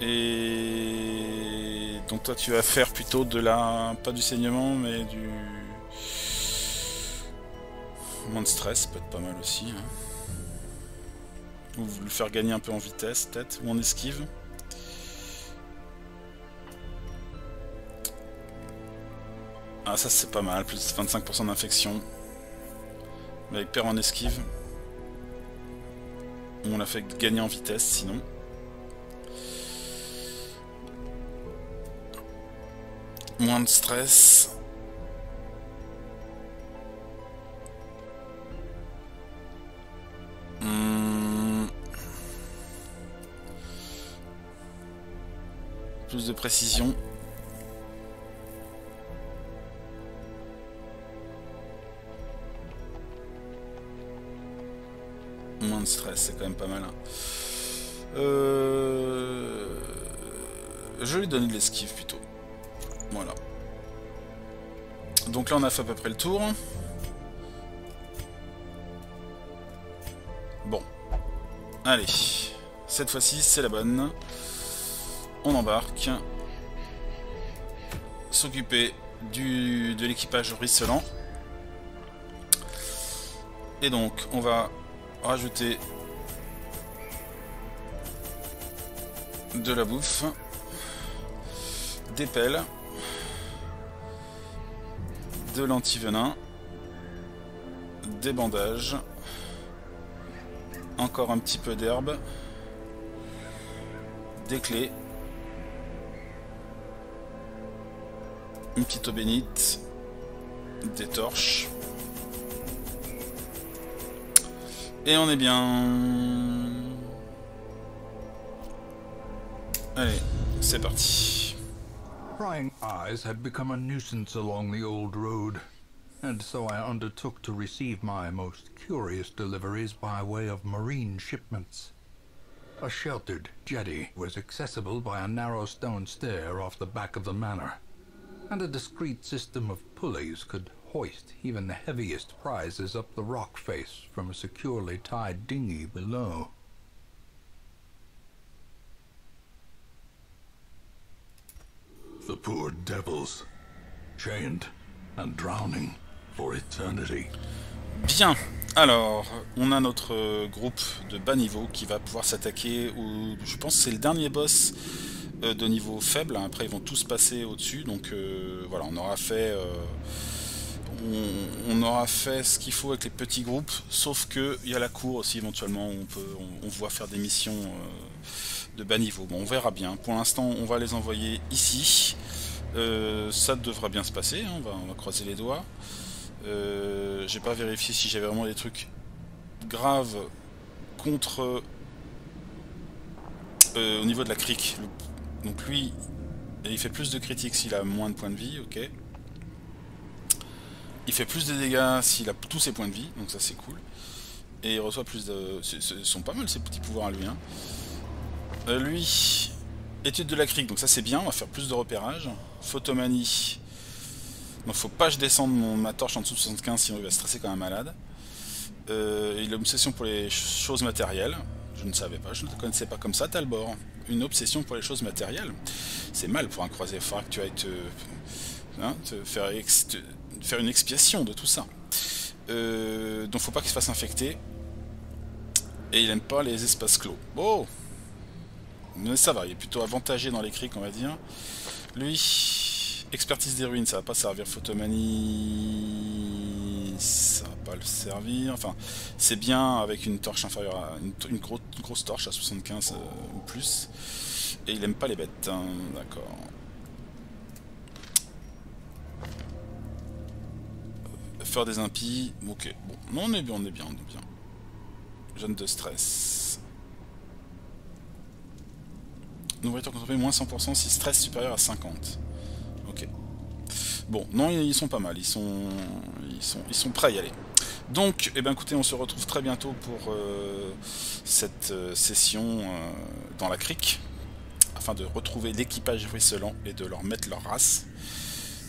Et donc toi tu vas faire plutôt de la... pas du saignement mais du... moins de stress, ça peut être pas mal aussi. Hein. Ou lui faire gagner un peu en vitesse, peut-être, ou en esquive. Ah, ça c'est pas mal, plus de 25% d'infection. Mais avec perd en esquive. On l'a fait gagner en vitesse, sinon. Moins de stress. Plus de précision. Moins de stress, c'est quand même pas mal. Hein. Je vais lui donner de l'esquive plutôt. Voilà. Donc là on a fait à peu près le tour. Bon. Allez. Cette fois-ci c'est la bonne. On embarque. S'occuper de l'équipage ruisselant. Et donc on va rajouter de la bouffe, des pelles, de l'antivenin, des bandages, encore un petit peu d'herbe, des clés, une petite eau bénite, des torches, et on est bien. Allez, c'est parti. Prying eyes had become a nuisance along the old road, and so I undertook to receive my most curious deliveries by way of marine shipments. A sheltered jetty was accessible by a narrow stone stair off the back of the manor, and a discreet system of pulleys could hoist even the heaviest prizes up the rock face from a securely tied dinghy below. The poor devils, chained and drowning for eternity. Bien, alors, on a notre groupe de bas niveau qui va pouvoir s'attaquer, je pense que c'est le dernier boss de niveau faible, après ils vont tous passer au-dessus, donc voilà, on aura fait ce qu'il faut avec les petits groupes, sauf que il y a la cour aussi éventuellement où on voit faire des missions de bas niveau. Bon, on verra bien. Pour l'instant, on va les envoyer ici. Ça devrait bien se passer, hein. On va croiser les doigts. J'ai pas vérifié si j'avais vraiment des trucs graves contre au niveau de la crique. Donc lui, il fait plus de critiques s'il a moins de points de vie, ok. Il fait plus de dégâts s'il a tous ses points de vie, donc ça c'est cool. Et il reçoit plus de... Ce sont pas mal ces petits pouvoirs à lui. Hein. Lui, étude de la crique, donc ça c'est bien, on va faire plus de repérage. Photomanie, donc faut pas que je descende ma torche en dessous de 75, sinon il va stresser comme un malade. Il a une obsession pour les choses matérielles. Je ne savais pas, je ne te connaissais pas comme ça, Talbor. Une obsession pour les choses matérielles. C'est mal pour un croisé. Il faudra que tu ailles te faire une expiation de tout ça. Donc faut pas qu'il se fasse infecter. Et il aime pas les espaces clos. Oh, mais ça va, il est plutôt avantagé dans les criques, on va dire. Lui, expertise des ruines, ça va pas servir. Photomanie, ça va pas le servir. Enfin, c'est bien avec une torche inférieure à une grosse torche à 75 ou plus. Et il aime pas les bêtes, hein, d'accord. Faire des impies, ok. Bon, non, on est bien, on est bien, on est bien. Jeune de stress. Nourriture consommée moins 100% si stress supérieur à 50. Ok. Bon, non, ils sont pas mal, ils sont prêts à y aller. Donc, eh ben, écoutez, on se retrouve très bientôt pour cette session dans la crique, afin de retrouver l'équipage ruisselant et de leur mettre leur race.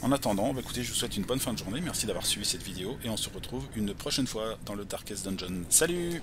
En attendant, bah, écoutez, je vous souhaite une bonne fin de journée, merci d'avoir suivi cette vidéo, et on se retrouve une prochaine fois dans le Darkest Dungeon. Salut!